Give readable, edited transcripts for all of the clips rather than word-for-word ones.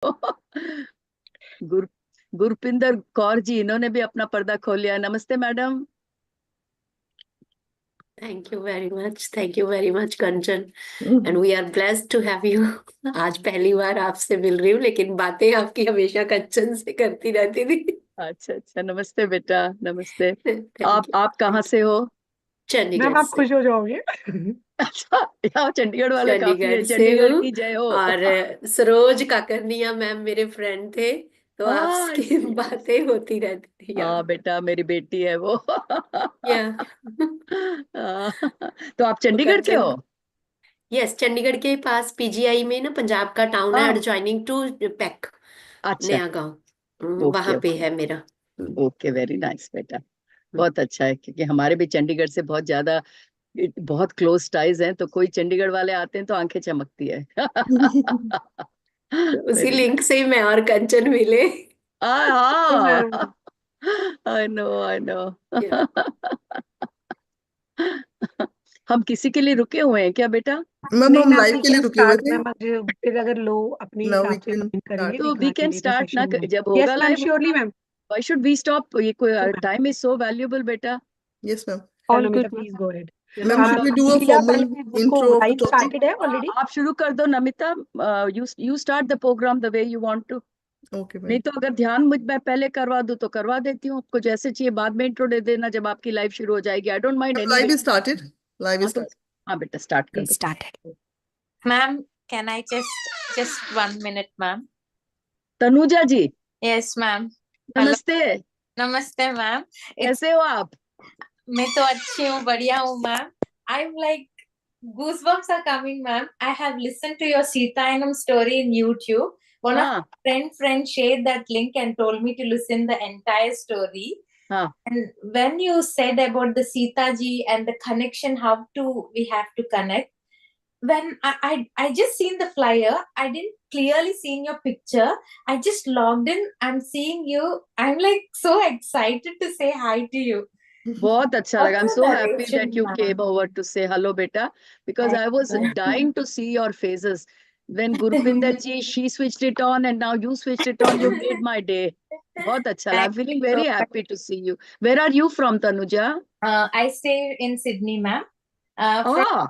गुर गुरपिंदर कौर जी, इन्होंने भी अपना पर्दा खोल लिया। नमस्ते madam. Thank you very much, thank you very much Kanchan, and hmm. We are blessed to have you. आज पहली बार आपसे मिल रही हूँ, लेकिन बातें आपकी हमेशा कंचन से करती रहती थी। अच्छा अच्छा, नमस्ते बेटा, नमस्ते। थैंक यू, आप कहाँ थैंक से हो? चंडीगढ़ मैम आप से। खुश हो जाओगे। अच्छा, यहाँ चंडीगढ़ वाले काफी है, चंडीगढ़ से चंडीगढ़ हूँ, की जय हो। और सरोज काकरनिया मैम मेरे फ्रेंड थे, तो हाँ आपकी yes, बातें होती रहती थी। हाँ बेटा, मेरी बेटी है वो। या हाँ, तो आप तो चंडीगढ़ के कंचन, हो? यस, चंडीगढ़ के पास पीजीआई में ना, पंजाब का टाउन है, हाँ। एडजॉइनिंग टू पैक, अच्छा। नया गांव, ओके वहां पे ओके। है मेरा। हम्म, ओके, वेरी नाइस बेटा। हम्म। बहुत अच्छा है, क्योंकि हमारे भी चंडीगढ़ से बहुत ज्यादा, बहुत क्लोज टाइज हैं, तो कोई चंडीगढ़ वाले आते हैं तो आंखें चमकती है। उसी वेरी लिंक नाइस। से ही मैं और कंचन मिले। हाँ। Ma'am I know, I know. Yeah. हम किसी के लिए रुके हुए हैं क्या बेटा? मैम नहीं हम मैम, लाइव वी के लिए कैन रुके हुए स्टार्ट थे। मैम। आज फिर अगर लो अपने नाउ वी हिसाब से कैन ज्वाइन करेंगे स्टार्ट। तो वी देखना कैन चाहिए तो स्टार्ट ना, सेशन में। जब होगा yes ma'am, live. Surely ma'am. Why should we stop? ये कोई ma'am time is so valuable बेटा। Yes ma'am. All Namita good please ma'am, go ahead. Ma'am should we do a शीला फॉर्मल पहले देखो, intro of the live topic? Started है already. आप शुरू कर दो Namita. You start the programme the way you want to. Okay नहीं ma'am. तो अगर ध्यान मुझ मैं पहले करवा दूं तो करवा देती हूँ, आपको जैसे चाहिए बाद में इंट्रो दे देना जब आपकी लाइव शुरू हो जाएगी। I don't mind ma'am any live way. Is started. Live is हाँ तो, स्टार्ट। हाँ बेटा, स्टार्ट कर Please दो। start it. Ma'am, can I just 1 minute, ma'am? Tanuja ji, Yes, ma'am. Hello. नमस्ते। Namaste, ma'am. It's कैसे हो आप? मैं तो अच्छी हूँ, बढ़िया हूँ, ma'am. I'm like goosebumps are coming, ma'am. I have listened to your Sita Ainam story in YouTube. One of हाँ my friend shared that link and told me to listen the entire story. हाँ। And when you said about the Sita ji and the connection, how to we have to connect, when I just seen the flyer, I didn't clearly seen your picture. I just logged in. I'm seeing you. I'm like so excited to say hi to you. बहुत अच्छा What लगा। I am a so happy that narration, you ma'am. Came over to say hello बेटा, because Thank I was you. dying to see your faces when Gurpinder ji she switched it on and now you switched it on. You made my day. बहुत अच्छा लगा। Thank I'm feeling you so very much. happy to see you. Where are you from, Tanuja? I stay in Sydney, ma'am. From Ah,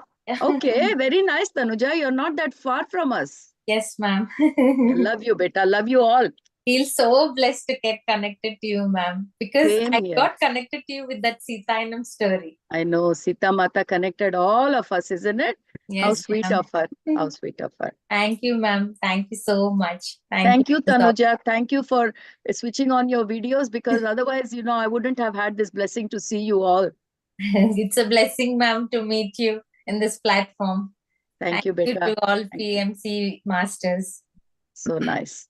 okay, very nice, Tanuja. You're not that far from us. yes, ma'am. I love you, beta. Love you all. Feel so blessed to get connected to you, ma'am, because Same I here. got connected to you with that Sita Ainam story. I know Sita Mata connected all of us, isn't it? How Yes, sweet ma'am. of her. How sweet of her. Thank you, ma'am. Thank you so much. Thank you. Thank you, Tanuja. Thank you for switching on your videos, because otherwise, I wouldn't have had this blessing to see you all. It's a blessing, ma'am, to meet you in this platform. Thank Thank you, you beta. to all Thank you. PMC masters. So nice.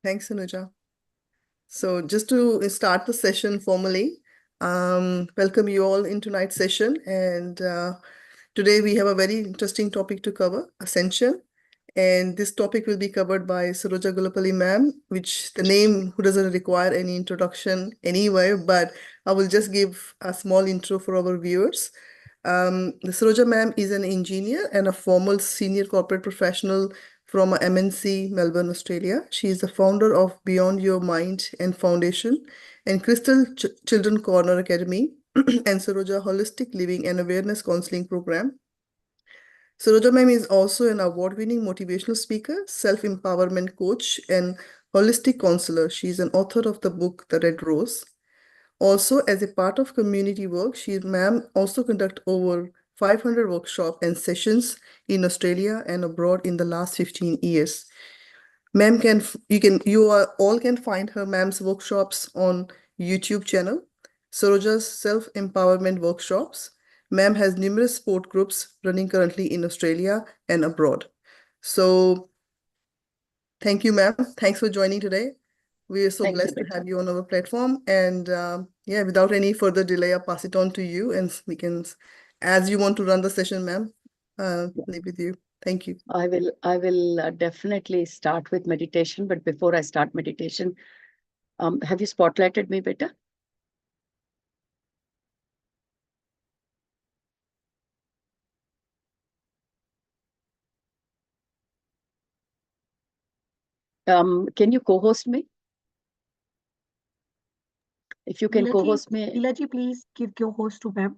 Thanks, Anuja. So just to start the session formally, welcome you all in tonight's session. And today we have a very interesting topic to cover, Ascension. And this topic will be covered by Saroja Gulapalli ma'am, which the name who doesn't require any introduction anywhere, but I will just give a small intro for our viewers. The Saroja ma'am is an engineer and a former senior corporate professional from a MNC, Melbourne, Australia. She is the founder of Beyond Your Mind and Foundation and Crystal Children Corner Academy and Saroja Holistic Living and Awareness Counseling Program. Saroja ma'am is also an award-winning motivational speaker, self-empowerment coach, and holistic counselor. She is an author of the book The Red Rose. Also, as a part of community work, ma'am also conduct over 500 workshops and sessions in Australia and abroad in the last 15 years. Ma'am all can find her ma'am's workshops on YouTube channel, Saroja's self-empowerment workshops. Ma'am has numerous sport groups running currently in Australia and abroad. So thank you, ma'am. Thanks for joining today. We are so Thank you, blessed to beta. have you on our platform. And yeah, without any further delay, I'll pass it on to you and we can, as you want to run the session, ma'am, leave with you. Thank you. I will definitely start with meditation, but before I start meditation, have you spotlighted me, beta? Can you co-host me? If you can co-host me. Leela ji, please give your host to ma'am.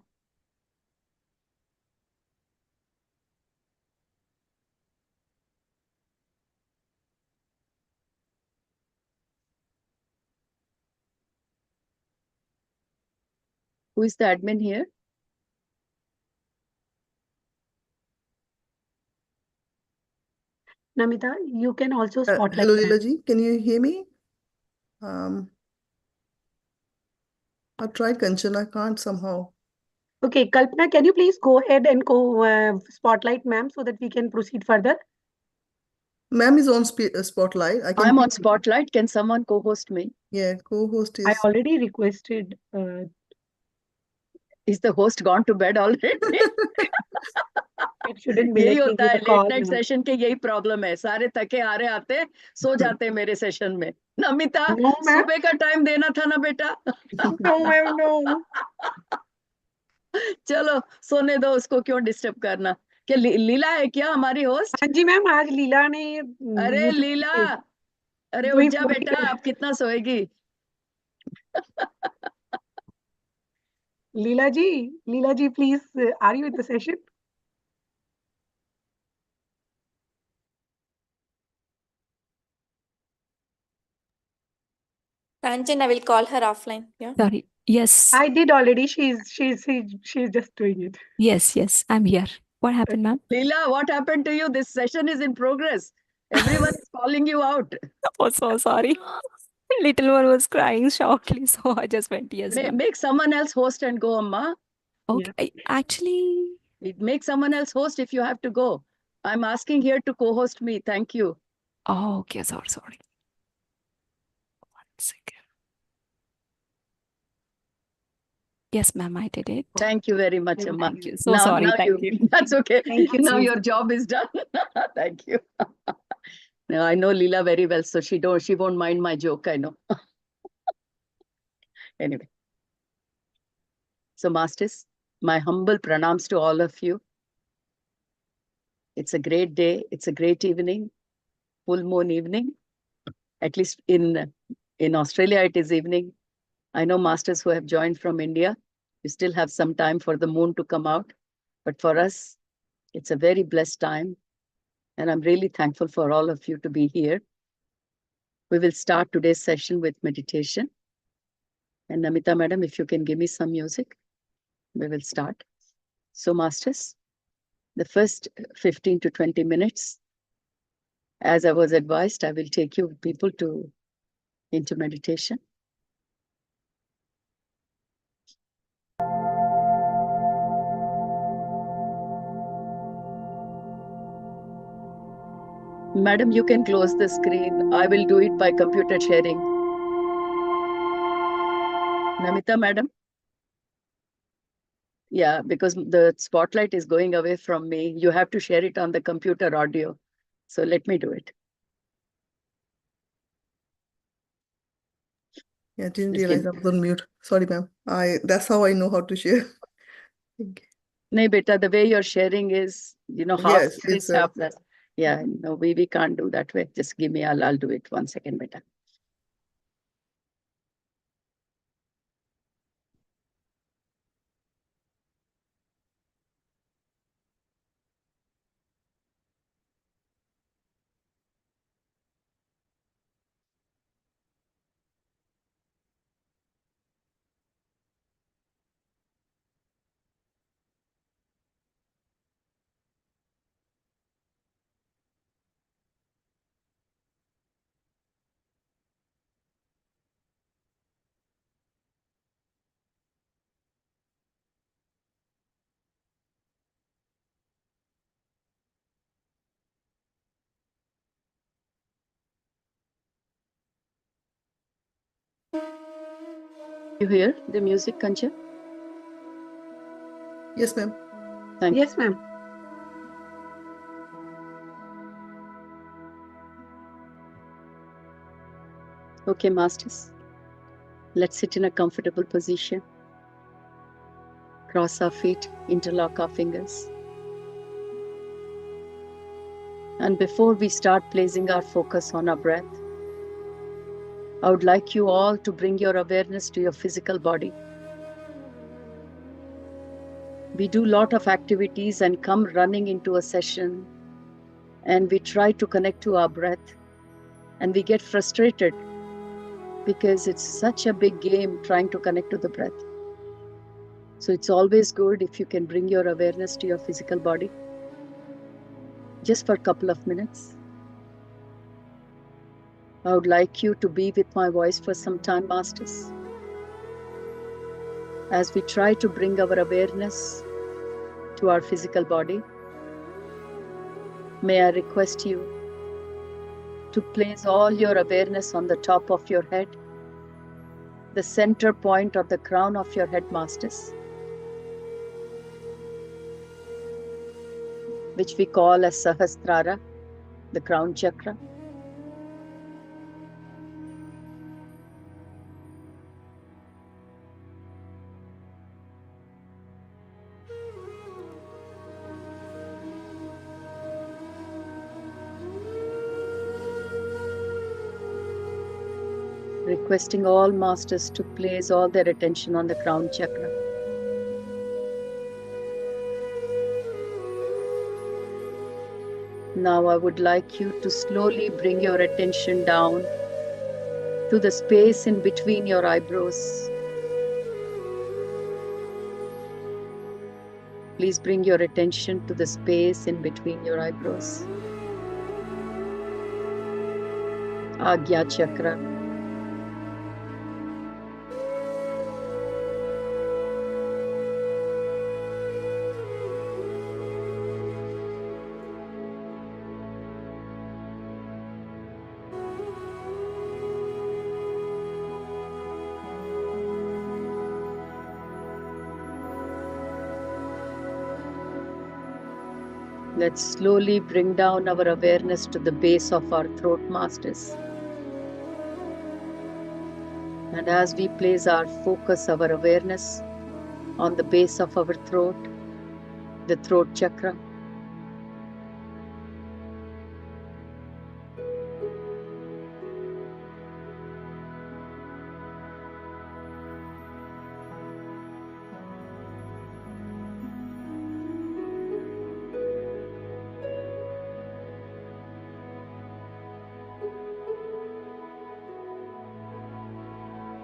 Who is the admin here? Namita, you can also spotlight Hello, ma'am. Leela ji. Can you hear me? I tried Kanchan. I can't somehow. Okay, Kalpana, can you please go ahead and spotlight ma'am so that we can proceed further? Ma'am is on spotlight. I can I'm hear on you. spotlight. Can someone co-host me? Yeah, co-host I is. already requested. Is the host gone to bed already? It shouldn't be. यही Let me होता give है a late call night now. Session के, यही problem है, सारे थके हारे आते सो जाते हैं मेरे सेशन में। Namita, No, ma'am. सुबह का टाइम देना था ना बेटा। No, ma'am, no. चलो सोने दो, उसको क्यों डिस्टर्ब करना। क्या लीला है क्या हमारी होस्ट? हाँ जी मैम, आज लीला ने अरे YouTube लीला, पे अरे जो उठ ही जा फोन बेटा, किया। आप कितना सोएगी? लीला जी, please, are you in the session? Kanchan, I will call her offline. Yeah. Sorry. Yes. I did already. She's just doing it. Yes. I'm here. What happened, ma'am? Leela, what happened to you? This session is in progress. Everyone is calling you out. Oh, so sorry. Little one was crying shockingly, so I just went, yes, ma'am. Make someone else host and go, Amma. Okay. Actually, Make someone else host if you have to go. I'm asking here to co-host me. Thank you. oh, okay. Sorry. 1 second. Yes, ma'am, I did it. Thank you very much, Amma. Thank you. So sorry. Thank you. That's okay. Thank you. Now your job is done. Thank you. Now, I know Leela very well, so she won't mind my joke, I know. Anyway. So masters, my humble pranams to all of you. It's a great day. It's a great evening, full moon evening. At least in Australia, it is evening. I know masters who have joined from India, you still have some time for the moon to come out. But for us, it's a very blessed time. And I'm really thankful for all of you to be here. We will start today's session with meditation. And Namita madam, if you can give me some music, we will start. So masters, the first 15 to 20 minutes, as I was advised, I will take you people into meditation. Madam, you can close the screen. I will do it by computer sharing. Namita madam? Yeah, because the spotlight is going away from me. You have to share it on the computer audio. So let me do it. Yeah, didn't Just realize give- I was on mute. Sorry, ma'am. That's how I know how to share. Thank you. No, beta, the way you're sharing is, half Yes, this, it's half that. Yeah, no, we can't do that way. Just give me, I'll do it. 1 second, beta. You hear the music, Kancha? yes, ma'am. Thank you. Yes, ma'am. Okay, masters. Let's sit in a comfortable position. Cross our feet, interlock our fingers. And before we start placing our focus on our breath, I would like you all to bring your awareness to your physical body. We do a lot of activities and come running into a session, and we try to connect to our breath, and we get frustrated because it's such a big game trying to connect to the breath. So it's always good if you can bring your awareness to your physical body, just for a couple of minutes. I would like you to be with my voice for some time, Masters. As we try to bring our awareness to our physical body, may I request you to place all your awareness on the top of your head, the center point or the crown of your head, Masters, which we call as Sahasrara, the crown chakra. Requesting all masters to place all their attention on the crown chakra. Now I would like you to slowly bring your attention down to the space in between your eyebrows. Please bring your attention to the space in between your eyebrows. Agya chakra. Let's slowly bring down our awareness to the base of our throat, Masters. And as we place our focus, our awareness on the base of our throat, the throat chakra,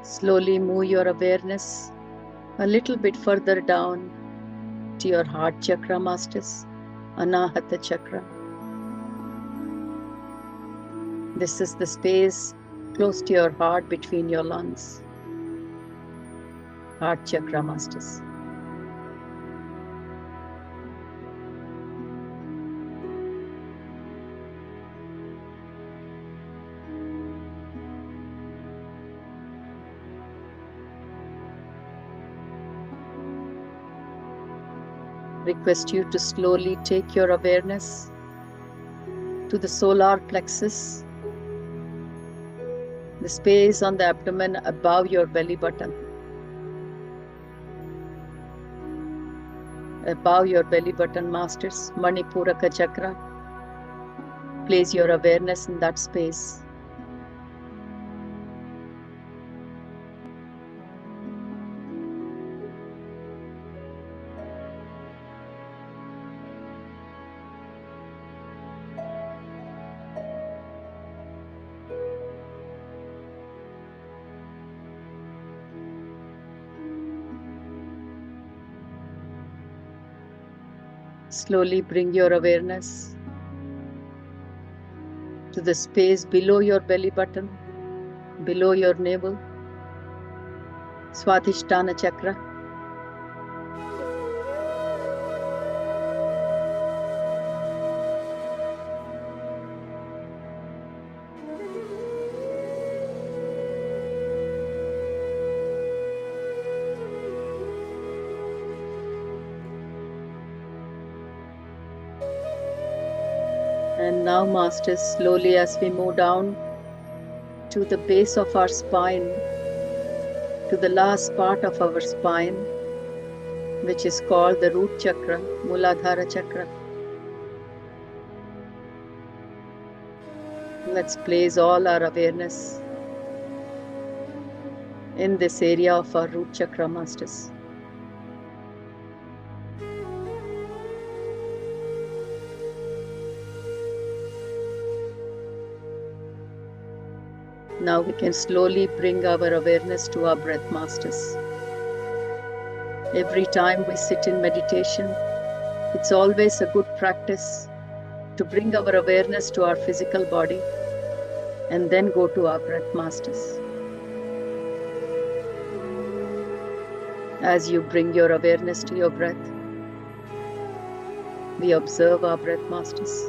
slowly move your awareness a little bit further down to your heart chakra, Masters, Anahata chakra. This is the space close to your heart between your lungs. Heart chakra, Masters. Request you to slowly take your awareness to the solar plexus, the space on the abdomen above your belly button. Above your belly button, Masters, Manipuraka chakra. Place your awareness in that space. Slowly bring your awareness to the space below your belly button, below your navel, Swadhisthana chakra. And now, Masters, slowly as we move down to the base of our spine, to the last part of our spine, which is called the root chakra, Muladhara chakra. Let's place all our awareness in this area of our root chakra, masters. Now we can slowly bring our awareness to our breath, masters. Every time we sit in meditation, it's always a good practice to bring our awareness to our physical body and then go to our breath, masters. As you bring your awareness to your breath, we observe our breath, masters.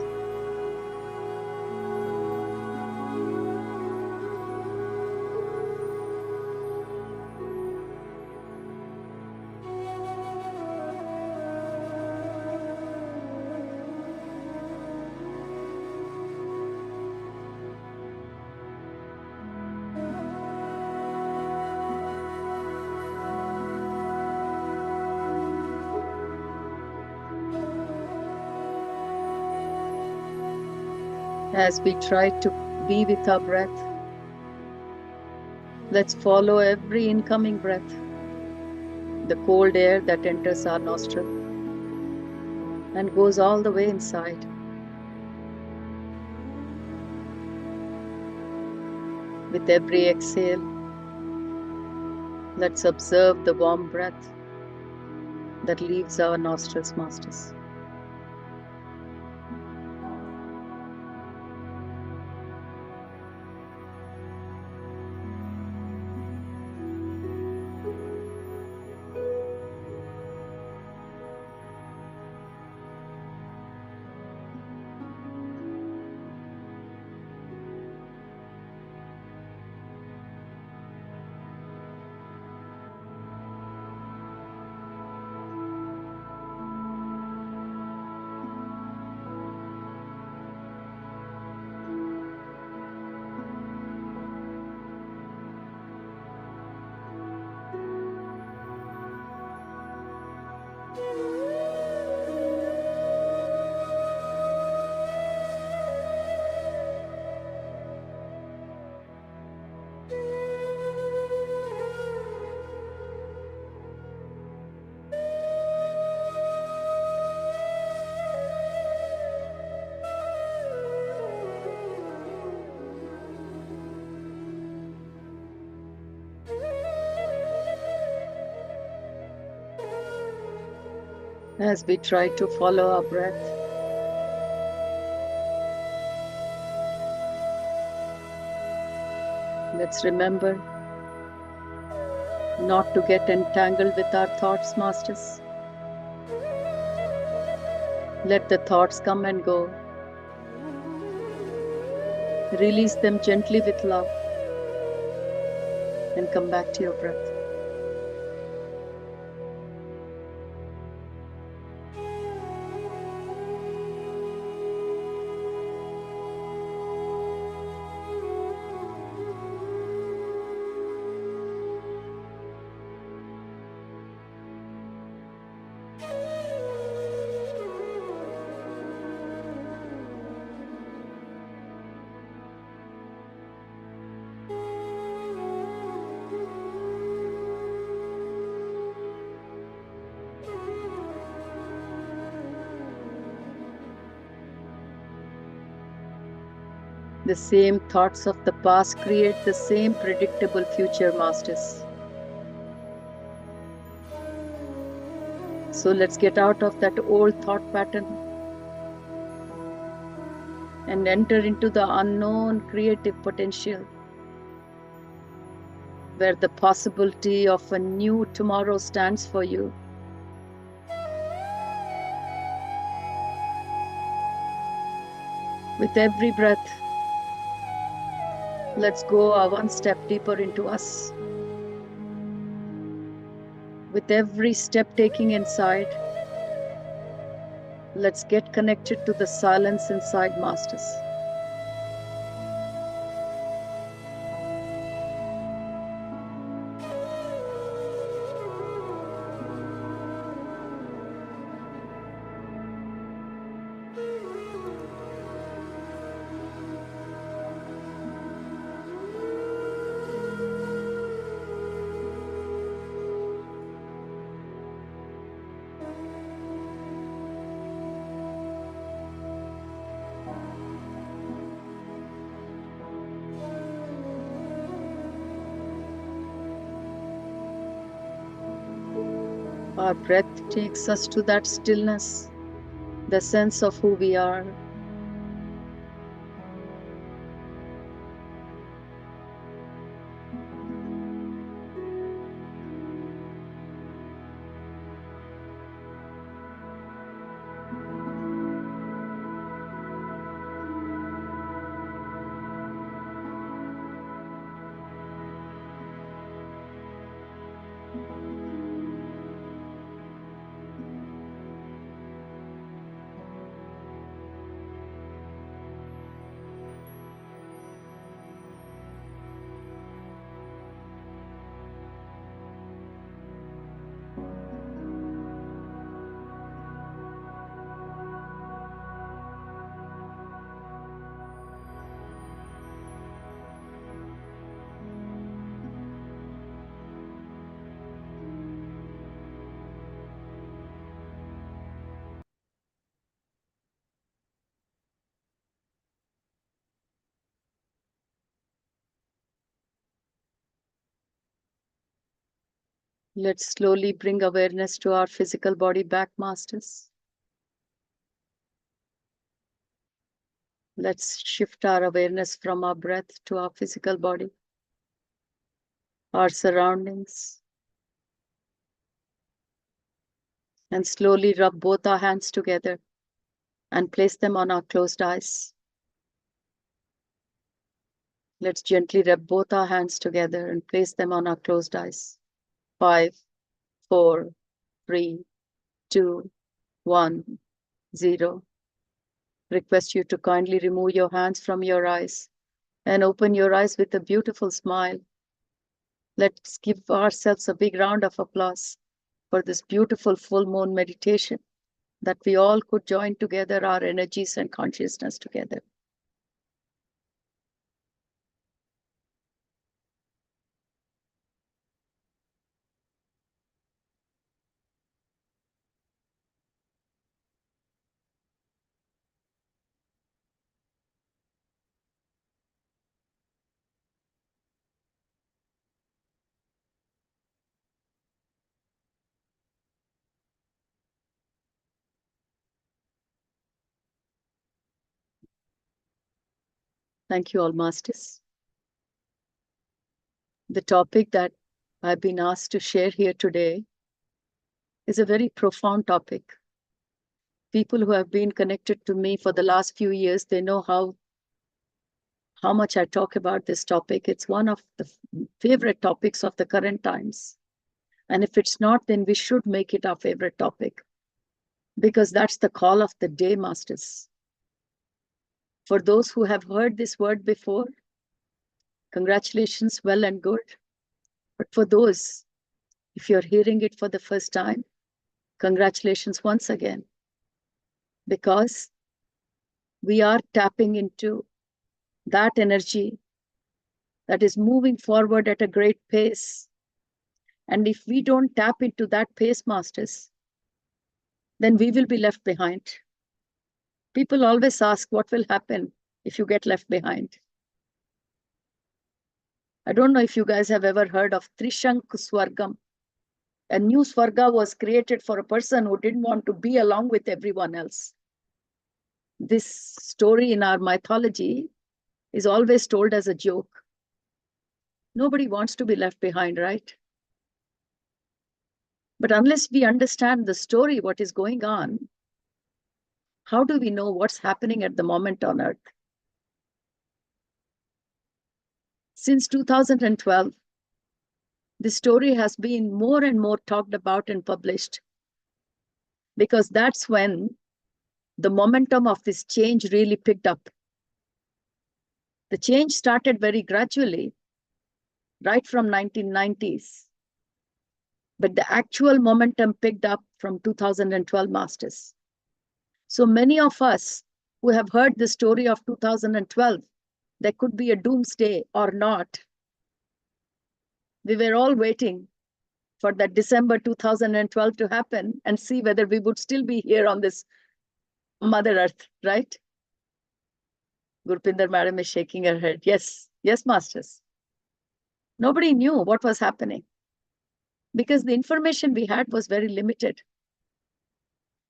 As we try to be with our breath, let's follow every incoming breath, the cold air that enters our nostril and goes all the way inside. With every exhale, let's observe the warm breath that leaves our nostrils, masters. As we try to follow our breath, let's remember not to get entangled with our thoughts, masters. Let the thoughts come and go. Release them gently with love and come back to your breath. The same thoughts of the past create the same predictable future, masters. So let's get out of that old thought pattern and enter into the unknown creative potential, where the possibility of a new tomorrow stands for you. With every breath, let's go one step deeper into us. With every step taking inside, let's get connected to the silence inside, masters. Our breath takes us to that stillness, the sense of who we are. Let's slowly bring awareness to our physical body back, masters. Let's shift our awareness from our breath to our physical body, our surroundings, and slowly rub both our hands together and place them on our closed eyes. Let's gently rub both our hands together and place them on our closed eyes. 5, 4, 3, 2, 1, 0. Request you to kindly remove your hands from your eyes and open your eyes with a beautiful smile. Let's give ourselves a big round of applause for this beautiful full moon meditation, that we all could join together our energies and consciousness together. Thank you all, masters. The topic that I've been asked to share here today is a very profound topic. People who have been connected to me for the last few years, they know how much I talk about this topic. It's one of the favorite topics of the current times. And if it's not, then we should make it our favorite topic, because that's the call of the day, masters. For those who have heard this word before, congratulations, well and good. But for those, if you're hearing it for the first time, congratulations once again, because we are tapping into that energy that is moving forward at a great pace. And if we don't tap into that pace, masters, then we will be left behind. People always ask, what will happen if you get left behind? I don't know if you guys have ever heard of Trishank Swargam. A new Swarga was created for a person who didn't want to be along with everyone else. This story in our mythology is always told as a joke. Nobody wants to be left behind, right? But unless we understand the story, what is going on, how do we know what's happening at the moment on Earth? Since 2012, this story has been more and more talked about and published, because that's when the momentum of this change really picked up. The change started very gradually, right from 1990s. But the actual momentum picked up from 2012, masters. So many of us who have heard the story of 2012, there could be a doomsday or not. We were all waiting for that December 2012 to happen and see whether we would still be here on this Mother Earth, right? Gurpinder Madam is shaking her head. Yes, yes, masters. Nobody knew what was happening. because the information we had was very limited.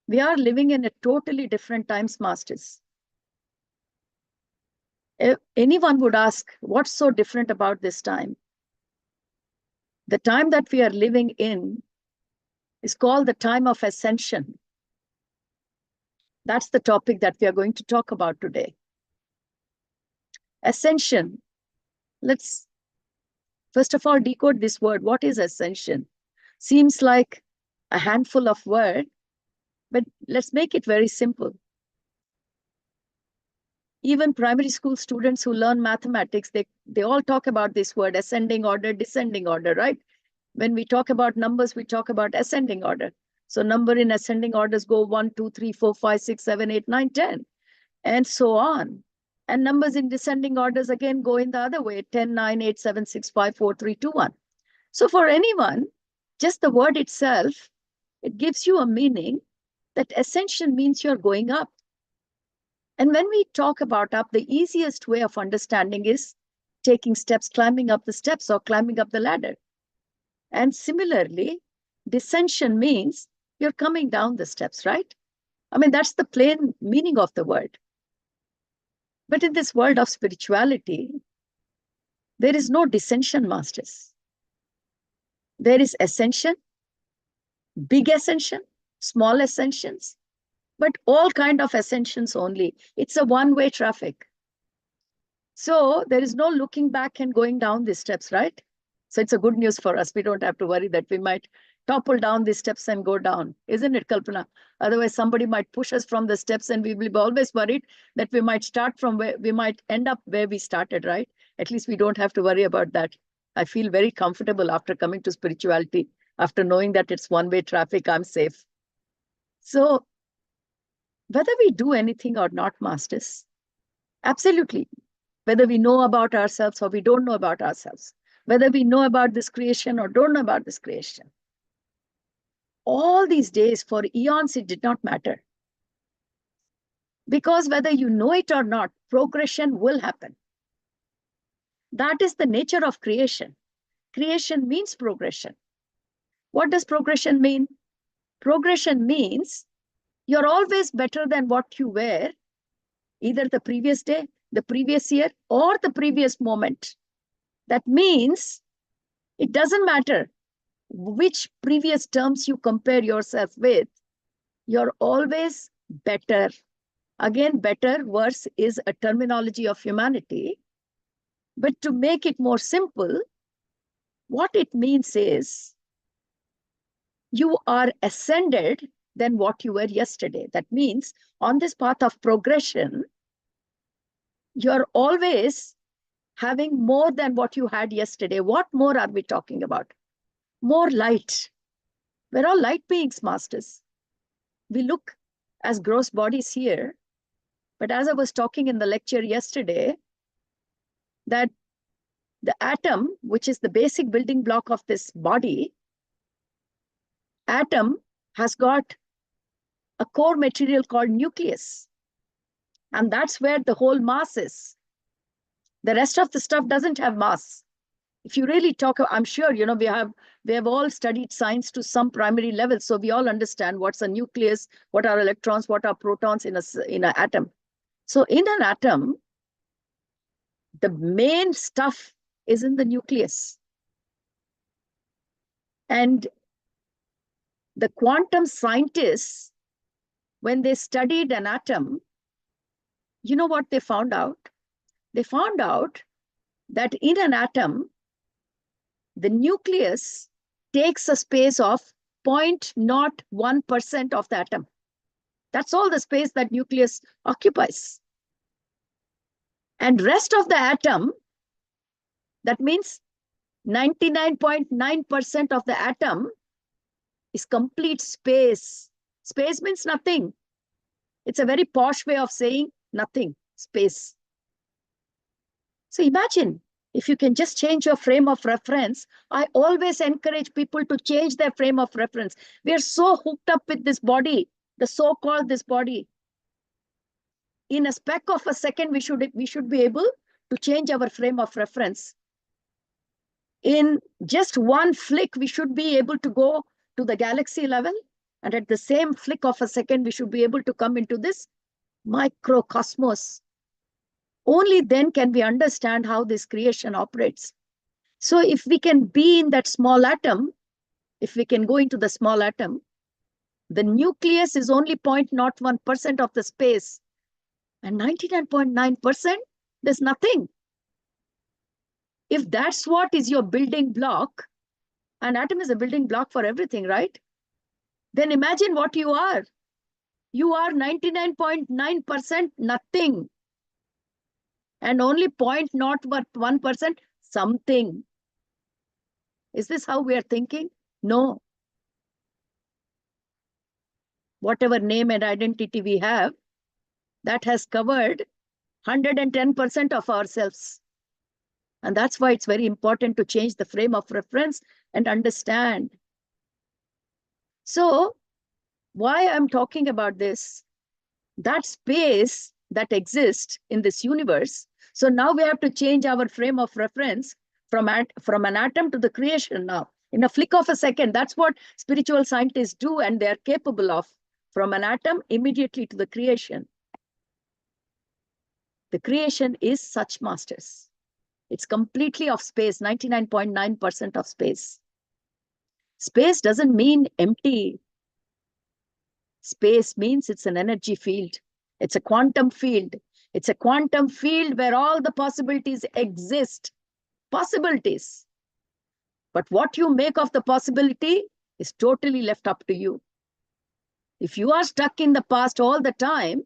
We are living in a totally different times, masters. If anyone would ask, what's so different about this time? The time that we are living in is called the time of ascension. That's the topic that we are going to talk about today. Ascension. Let's first of all decode this word. What is ascension? Seems like a handful of words, but let's make it very simple. Even primary school students who learn mathematics, they all talk about this word, ascending order, descending order, right? When we talk about numbers, we talk about ascending order. So number in ascending orders go 1, 2, 3, 4, 5, 6, 7, 8, 9, 10, and so on. And numbers in descending orders again go in the other way, 10, 9, 8, 7, 6, 5, 4, 3, 2, 1. So for anyone, just the word itself, it gives you a meaning that ascension means you're going up. And when we talk about up, the easiest way of understanding is taking steps, climbing up the steps or climbing up the ladder. And similarly, descension means you're coming down the steps, right? I mean, that's the plain meaning of the word. But in this world of spirituality, there is no descension, masters. There is ascension, big ascension, small ascensions, but all kind of ascensions only. It's a one-way traffic. So there is no looking back and going down these steps, right? So it's a good news for us. We don't have to worry that we might topple down these steps and go down. Isn't it, Kalpana? Otherwise, somebody might push us from the steps and we will be always worried that we might start from where we might end up where we started, right? At least we don't have to worry about that. I feel very comfortable after coming to spirituality, after knowing that it's one-way traffic, I'm safe. So whether we do anything or not, masters, absolutely. Whether we know about ourselves or we don't know about ourselves, whether we know about this creation or don't know about this creation. All these days, for eons, it did not matter. Because whether you know it or not, progression will happen. That is the nature of creation. Creation means progression. What does progression mean? Progression means you're always better than what you were, either the previous day, the previous year, or the previous moment. That means it doesn't matter which previous terms you compare yourself with, you're always better. Again, better, worse is a terminology of humanity. But to make it more simple, what it means is you are ascended than what you were yesterday. That means on this path of progression, you're always having more than what you had yesterday. What more are we talking about? More light. We're all light beings, masters. We look as gross bodies here, but as I was talking in the lecture yesterday, that the atom, which is the basic building block of this body, atom has got a core material called nucleus. And that's where the whole mass is. The rest of the stuff doesn't have mass. If you really talk, I'm sure, you know, we have all studied science to some primary level. So we all understand what's a nucleus, what are electrons, what are protons in an atom. So in an atom, the main stuff is in the nucleus. And the quantum scientists, when they studied an atom, you know what they found out? They found out that in an atom, the nucleus takes a space of 0.01% of the atom. That's all the space that nucleus occupies. And rest of the atom, that means 99.9% of the atom is complete space. Space means nothing. It's a very posh way of saying nothing, space. So imagine if you can just change your frame of reference. I always encourage people to change their frame of reference. We are so hooked up with this body, the so-called this body. In a speck of a second, we should be able to change our frame of reference. In just one flick, we should be able to go to the galaxy level. And at the same flick of a second, we should be able to come into this microcosmos. Only then can we understand how this creation operates. So if we can be in that small atom, if we can go into the small atom, the nucleus is only 0.01% of the space. And 99.9%, there's nothing. If that's what is your building block, an atom is a building block for everything, right? Then imagine what you are. You are 99.9% nothing. And only 0.01% something. Is this how we are thinking? No. Whatever name and identity we have, that has covered 110% of ourselves. And that's why it's very important to change the frame of reference and understand. So, why I'm talking about this, that space that exists in this universe. So now we have to change our frame of reference from an atom to the creation now. In a flick of a second, that's what spiritual scientists do, and they're capable of. From an atom immediately to the creation. The creation is such, masters. It's completely of space, 99.9% of space. Space doesn't mean empty. Space means it's an energy field. It's a quantum field. It's a quantum field where all the possibilities exist. Possibilities. But what you make of the possibility is totally left up to you. If you are stuck in the past all the time,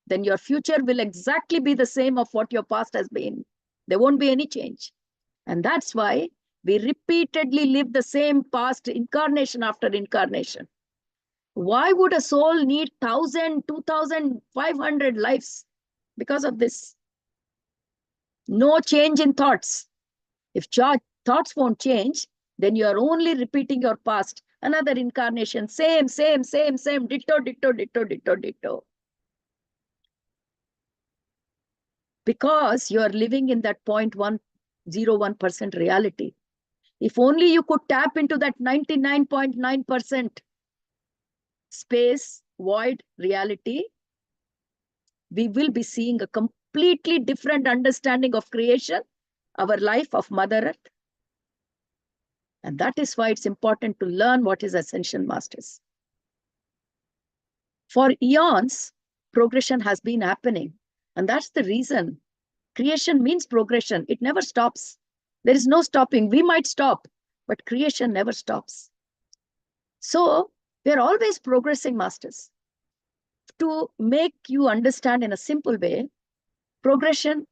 then your future will exactly be the same of what your past has been. There won't be any change. And that's why we repeatedly live the same past incarnation after incarnation. Why would a soul need 1,000, 2,500 lives? Because of this. No change in thoughts. If thoughts won't change, then you are only repeating your past. Another incarnation, same, ditto, ditto, ditto, ditto, ditto. Because you are living in that 0.101% reality. If only you could tap into that 99.9% space, void reality, we will be seeing a completely different understanding of creation, our life of Mother Earth. And that is why it's important to learn what is Ascension, masters. For eons, progression has been happening. And that's the reason. Creation means progression. It never stops. There is no stopping. We might stop, but creation never stops. So we are always progressing, masters. To make you understand in a simple way, progression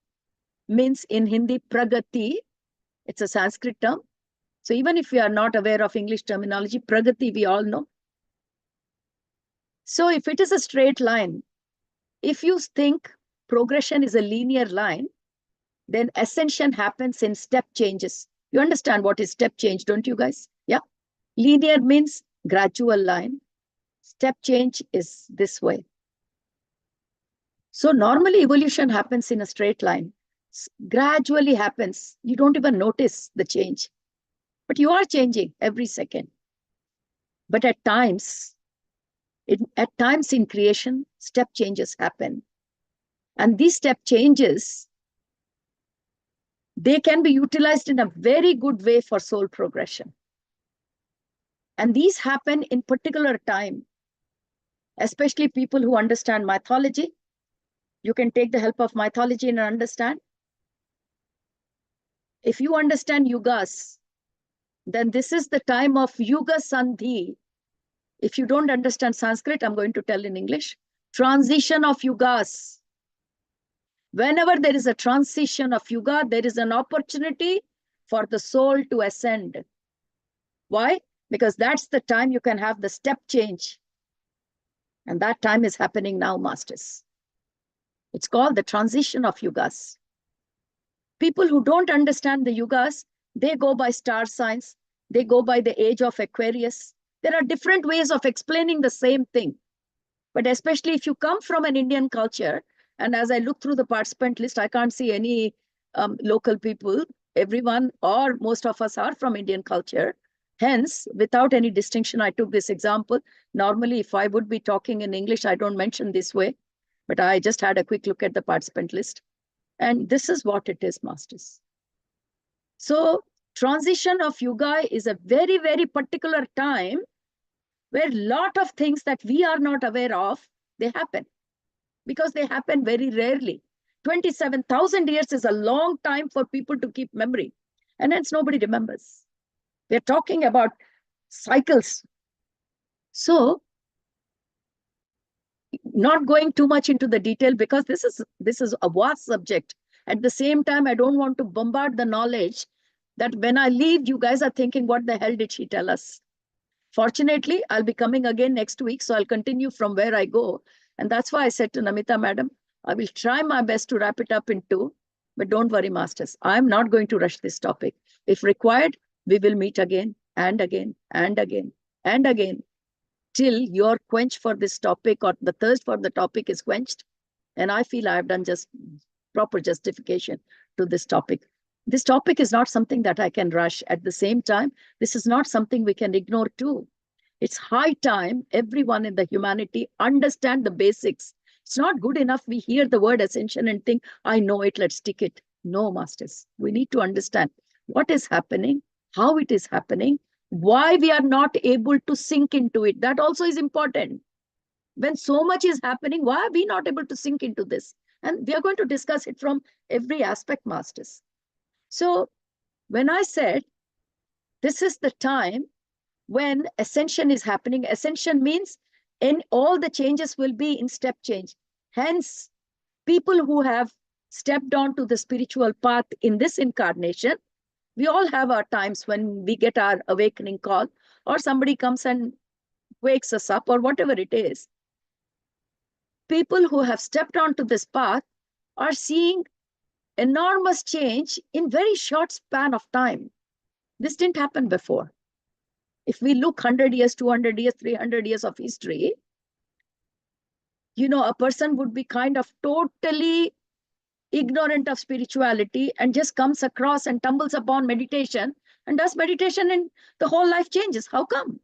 means in Hindi, pragati. It's a Sanskrit term. So even if we are not aware of English terminology, pragati we all know. So if it is a straight line, if you think progression is a linear line, then ascension happens in step changes. You understand what is step change, don't you guys? Yeah. Linear means gradual line. Step change is this way. So normally evolution happens in a straight line. Gradually happens. You don't even notice the change. But you are changing every second. But at times in creation, step changes happen. And these step changes, they can be utilized in a very good way for soul progression. And these happen in particular time, especially people who understand mythology. You can take the help of mythology and understand. If you understand yugas, then this is the time of Yuga Sandhi. If you don't understand Sanskrit, I'm going to tell in English. Transition of yugas. Whenever there is a transition of yuga, there is an opportunity for the soul to ascend. Why? Because that's the time you can have the step change. And that time is happening now, masters. It's called the transition of yugas. People who don't understand the yugas, they go by star signs. They go by the age of Aquarius. There are different ways of explaining the same thing. But especially if you come from an Indian culture, and as I look through the participant list, I can't see any local people. everyone or most of us are from Indian culture. Hence, without any distinction, I took this example. Normally, if I would be talking in English, I don't mention this way, but I just had a quick look at the participant list. And this is what it is, masters. So transition of Yuga is a very, very particular time where a lot of things that we are not aware of, they happen. Because they happen very rarely. 27,000 years is a long time for people to keep memory. And hence nobody remembers. We're talking about cycles. So, not going too much into the detail because this is a vast subject. At the same time, I don't want to bombard the knowledge that when I leave, you guys are thinking, what the hell did she tell us? Fortunately, I'll be coming again next week, so I'll continue from where I go. And that's why I said to Namita, madam, I will try my best to wrap it up in 2, but don't worry, masters. I'm not going to rush this topic. If required, we will meet again and again and again and again till your quench for this topic or the thirst for the topic is quenched. And I feel I have done just proper justification to this topic. This topic is not something that I can rush. At the same time, this is not something we can ignore too. It's high time everyone in the humanity understand the basics. It's not good enough we hear the word ascension and think, I know it, let's stick it. No, masters. We need to understand what is happening, how it is happening, why we are not able to sink into it. That also is important. When so much is happening, why are we not able to sink into this? And we are going to discuss it from every aspect, masters. So when I said this is the time when ascension is happening, ascension means all the changes will be in step change. Hence, people who have stepped onto the spiritual path in this incarnation, we all have our times when we get our awakening call or somebody comes and wakes us up or whatever it is. People who have stepped onto this path are seeing enormous change in very short span of time. This didn't happen before. If we look 100 years, 200 years, 300 years of history, you know, a person would be kind of totally ignorant of spirituality and just comes across and tumbles upon meditation and does meditation and the whole life changes. How come?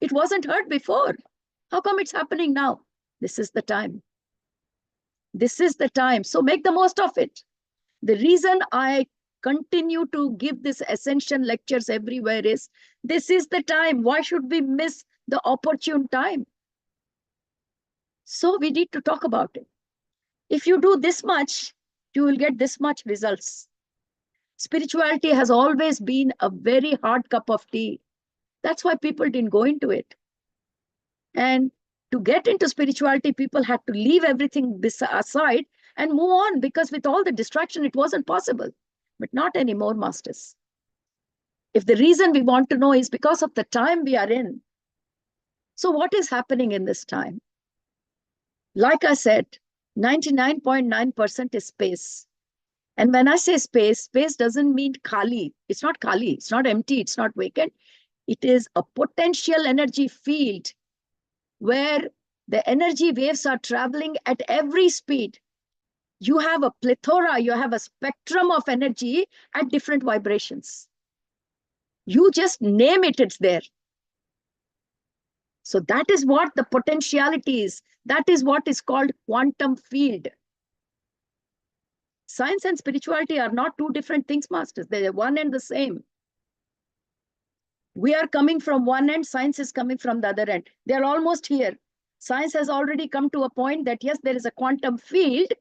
It wasn't heard before. How come it's happening now? This is the time. This is the time. So make the most of it. The reason I continue to give this Ascension lectures everywhere is this is the time. Why should we miss the opportune time? So we need to talk about it. If you do this much, you will get this much results. Spirituality has always been a very hard cup of tea. That's why people didn't go into it. And to get into spirituality, people had to leave everything aside and move on because with all the distraction, it wasn't possible. But not anymore, masters. If the reason we want to know is because of the time we are in. So what is happening in this time? Like I said, 99.9% is space. And when I say space, space doesn't mean Kali. It's not Kali. It's not empty. It's not vacant. It is a potential energy field where the energy waves are traveling at every speed. You have a plethora, you have a spectrum of energy at different vibrations. You just name it, it's there. So that is what the potentiality is. That is what is called quantum field. Science and spirituality are not two different things, masters. They are one and the same. We are coming from one end, science is coming from the other end. They are almost here. Science has already come to a point that, yes, there is a quantum field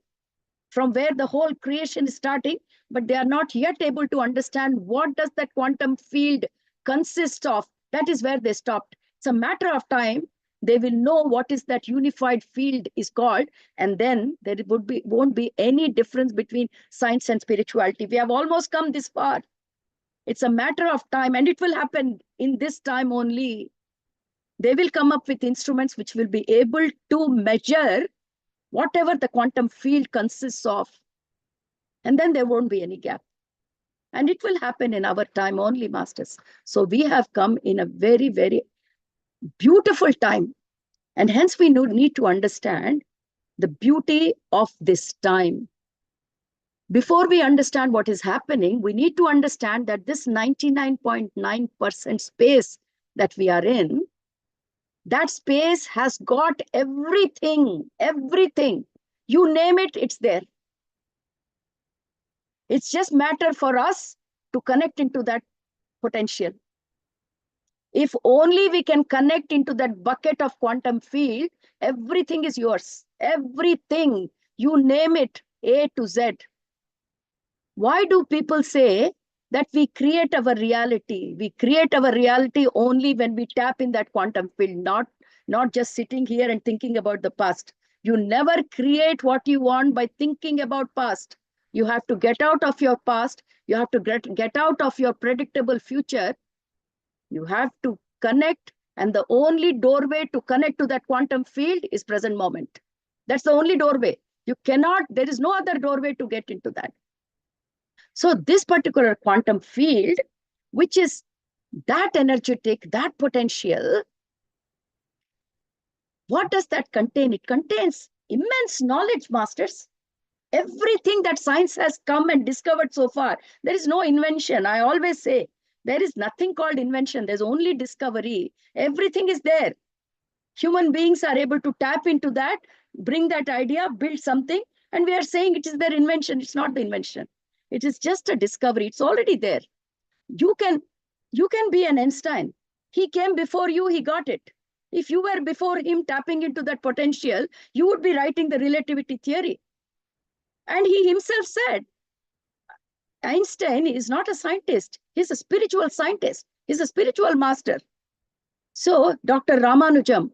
from where the whole creation is starting, but they are not yet able to understand what does that quantum field consist of. That is where they stopped. It's a matter of time. They will know what is that unified field is called, and then there won't be any difference between science and spirituality. We have almost come this far. It's a matter of time, and it will happen in this time only. They will come up with instruments which will be able to measure whatever the quantum field consists of. And then there won't be any gap. And it will happen in our time only, masters. So we have come in a very, very beautiful time. And hence we need to understand the beauty of this time. Before we understand what is happening, we need to understand that this 99.9% space that we are in, that space has got everything, everything. You name it, it's there. It's just matter for us to connect into that potential. If only we can connect into that bucket of quantum field, everything is yours. Everything, you name it, A to Z. Why do people say that we create our reality? We create our reality only when we tap in that quantum field, not just sitting here and thinking about the past. You never create what you want by thinking about past. You have to get out of your past. You have to get out of your predictable future. You have to connect, and the only doorway to connect to that quantum field is present moment. That's the only doorway. You cannot, there is no other doorway to get into that. So this particular quantum field, which is that energetic, that potential, what does that contain? It contains immense knowledge, masters. Everything that science has come and discovered so far, there is no invention. I always say, there is nothing called invention. There's only discovery. Everything is there. Human beings are able to tap into that, bring that idea, build something, and we are saying it is their invention. It's not the invention. It is just a discovery. It's already there. You can be an Einstein. He came before you, he got it. If you were before him tapping into that potential, you would be writing the relativity theory. And he himself said, Einstein is not a scientist. He's a spiritual scientist. He's a spiritual master. So Dr. Ramanujam,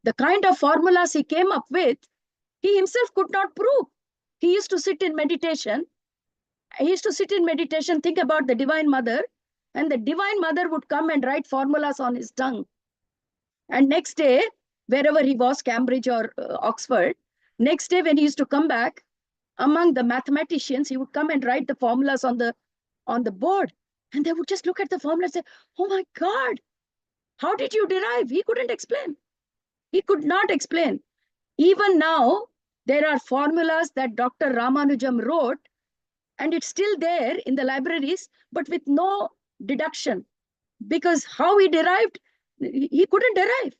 the kind of formulas he came up with, he himself could not prove. He used to sit in meditation. He used to sit in meditation, think about the Divine Mother, and the Divine Mother would come and write formulas on his tongue. And next day, wherever he was, Cambridge or Oxford, next day when he used to come back, among the mathematicians, he would come and write the formulas on the board. And they would just look at the formula and say, oh my God, how did you derive? He couldn't explain. He could not explain. Even now, there are formulas that Dr. Ramanujam wrote, and it's still there in the libraries, but with no deduction. Because how he derived, he couldn't derive.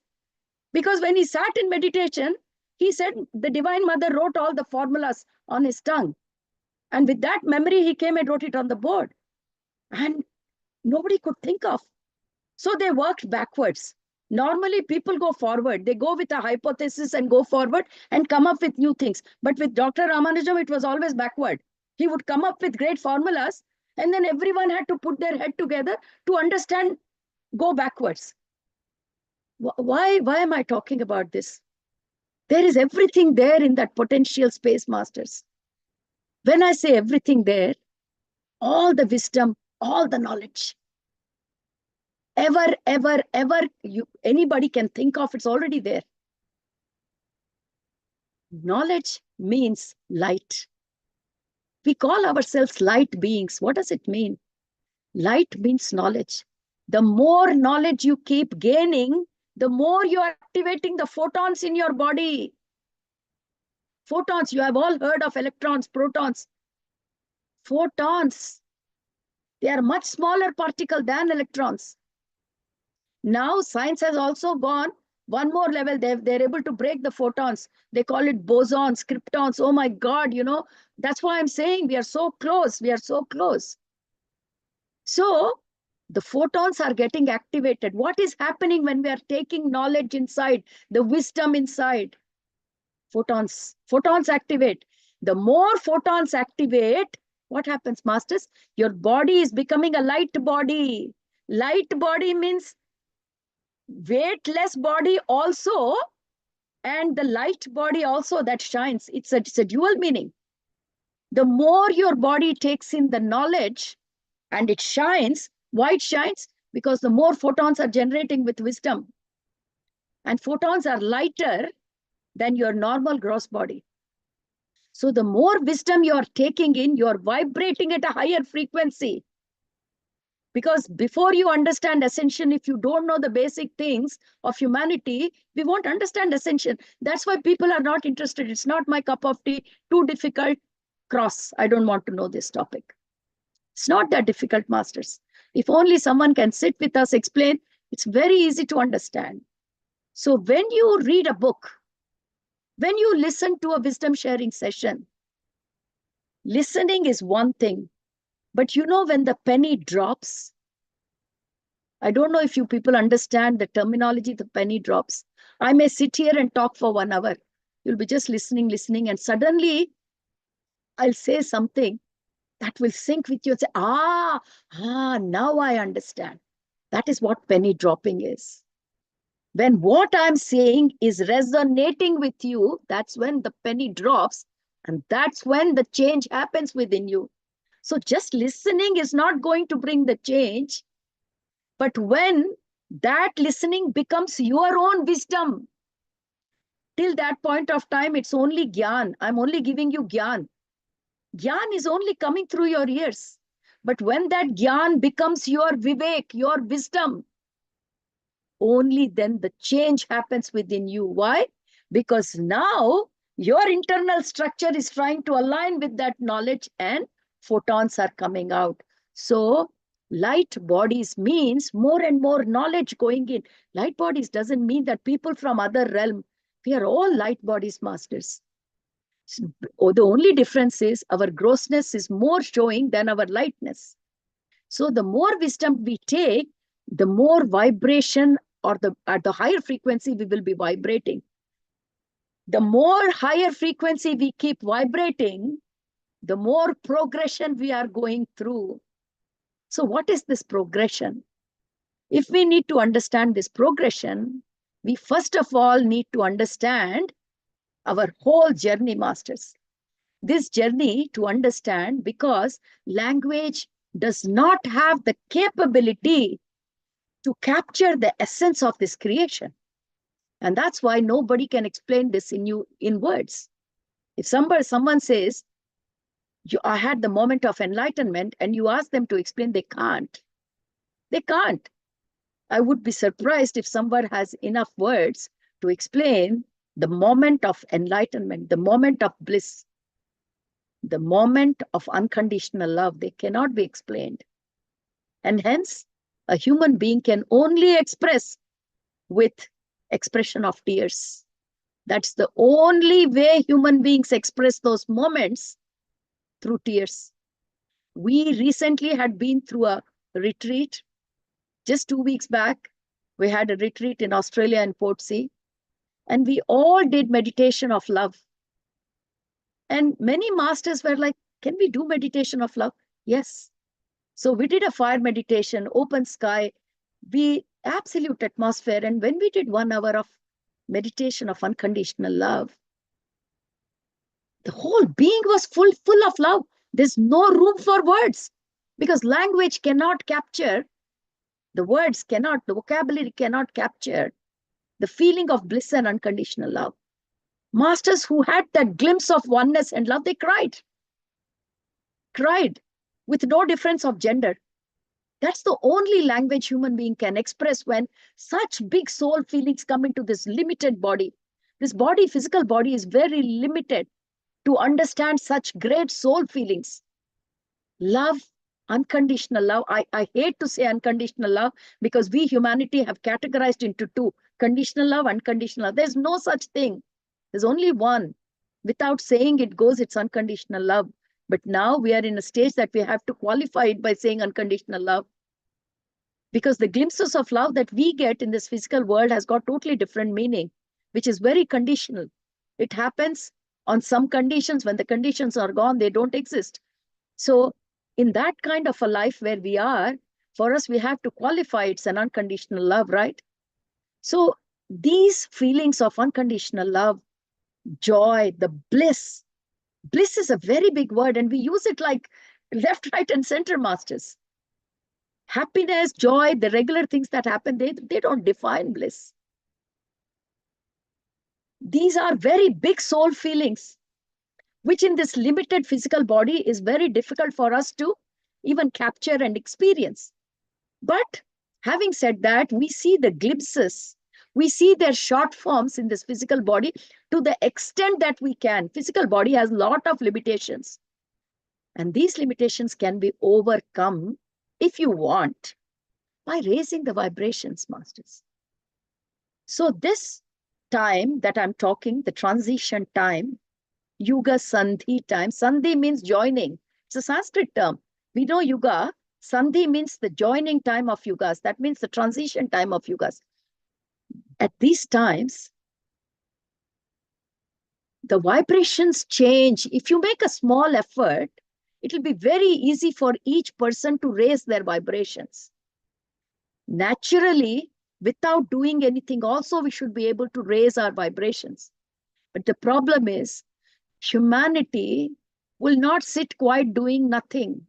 Because when he sat in meditation, he said the Divine Mother wrote all the formulas on his tongue. And with that memory, he came and wrote it on the board. And nobody could think of. So they worked backwards. Normally, people go forward. They go with a hypothesis and go forward and come up with new things. But with Dr. Ramanujam, it was always backward. He would come up with great formulas, and then everyone had to put their head together to understand, go backwards. Why am I talking about this? There is everything there in that potential space, masters. When I say everything there, all the wisdom, all the knowledge, ever anybody can think of, it's already there. Knowledge means light. We call ourselves light beings. What does it mean? Light means knowledge. The more knowledge you keep gaining, the more you are activating the photons in your body. Photons, you have all heard of electrons, protons. Photons, they are much smaller particle than electrons. Now science has also gone one more level. They're able to break the photons. They call it bosons, kryptons. Oh my God, that's why I'm saying we are so close. We are so close. So the photons are getting activated. What is happening when we are taking knowledge inside, the wisdom inside? Photons activate. The more photons activate, what happens, masters? Your body is becoming a light body. Light body means weightless body also, and the light body also that shines. It's a dual meaning. The more your body takes in the knowledge and it shines, why it shines? Because the more photons are generating with wisdom. And photons are lighter than your normal gross body. So the more wisdom you're taking in, you're vibrating at a higher frequency. Because before you understand Ascension, if you don't know the basic things of humanity, we won't understand Ascension. That's why people are not interested. It's not my cup of tea, too difficult. cross. I don't want to know this topic. It's not that difficult, masters. If only someone can sit with us, explain, it's very easy to understand. So when you read a book, when you listen to a wisdom sharing session, listening is one thing, but you know when the penny drops, I don't know if you people understand the terminology, the penny drops. I may sit here and talk for 1 hour. You'll be just listening, and suddenly I'll say something that will sink with you and say, now I understand. That is what penny dropping is. When what I'm saying is resonating with you, that's when the penny drops, and that's when the change happens within you. So just listening is not going to bring the change, but when that listening becomes your own wisdom, till that point of time, it's only gyan. I'm only giving you gyan. Gyan is only coming through your ears. But when that gyan becomes your vivek, your wisdom, only then the change happens within you. Why? Because now your internal structure is trying to align with that knowledge and photons are coming out. So light bodies means more and more knowledge going in. Light bodies doesn't mean that people from other realm. We are all light bodies, masters. The only difference is our grossness is more showing than our lightness. So the more wisdom we take, the more vibration, or at the higher frequency we will be vibrating. The more higher frequency we keep vibrating, the more progression we are going through. So what is this progression? If we need to understand this progression, we first of all need to understand our whole journey, masters. This journey to understand, because language does not have the capability to capture the essence of this creation. And that's why nobody can explain this in words. If someone says, I had the moment of enlightenment, and you ask them to explain, they can't. They can't. I would be surprised if someone has enough words to explain the moment of enlightenment, the moment of bliss, the moment of unconditional love. They cannot be explained. And hence, a human being can only express with expression of tears. That's the only way human beings express those moments, through tears. We recently had been through a retreat. Just 2 weeks back, we had a retreat in Australia and Portsea, and we all did meditation of love. And many masters were like, can we do meditation of love? Yes. So we did a fire meditation, open sky, absolute atmosphere. And when we did 1 hour of meditation of unconditional love, the whole being was full of love. There's no room for words, because language cannot capture, the words cannot, the vocabulary cannot capture the feeling of bliss and unconditional love. Masters who had that glimpse of oneness and love, they cried with no difference of gender. That's the only language human being can express when such big soul feelings come into this limited body. This body, physical body, is very limited to understand such great soul feelings. Love, unconditional love. I hate to say unconditional love, because we humanity have categorized into two: conditional love, unconditional love. There's no such thing. There's only one. Without saying it goes, it's unconditional love. But now we are in a stage that we have to qualify it by saying unconditional love. Because the glimpses of love that we get in this physical world has got totally different meaning, which is very conditional. It happens on some conditions. When the conditions are gone, they don't exist. So in that kind of a life where we are, for us, we have to qualify it's an unconditional love, right? So these feelings of unconditional love, joy, the bliss. Bliss is a very big word, and we use it like left, right, and center, masters. Happiness, joy, the regular things that happen, they don't define bliss. These are very big soul feelings, which in this limited physical body is very difficult for us to even capture and experience. But having said that, we see the glimpses. We see their short forms in this physical body to the extent that we can. Physical body has a lot of limitations. And these limitations can be overcome, if you want, by raising the vibrations, masters. So this time that I'm talking, the transition time, Yuga Sandhi time. Sandhi means joining. It's a Sanskrit term. We know Yuga. Sandhi means the joining time of Yugas. That means the transition time of Yugas. At these times, the vibrations change. If you make a small effort, it will be very easy for each person to raise their vibrations. Naturally, without doing anything, also we should be able to raise our vibrations. But the problem is, humanity will not sit quiet doing nothing.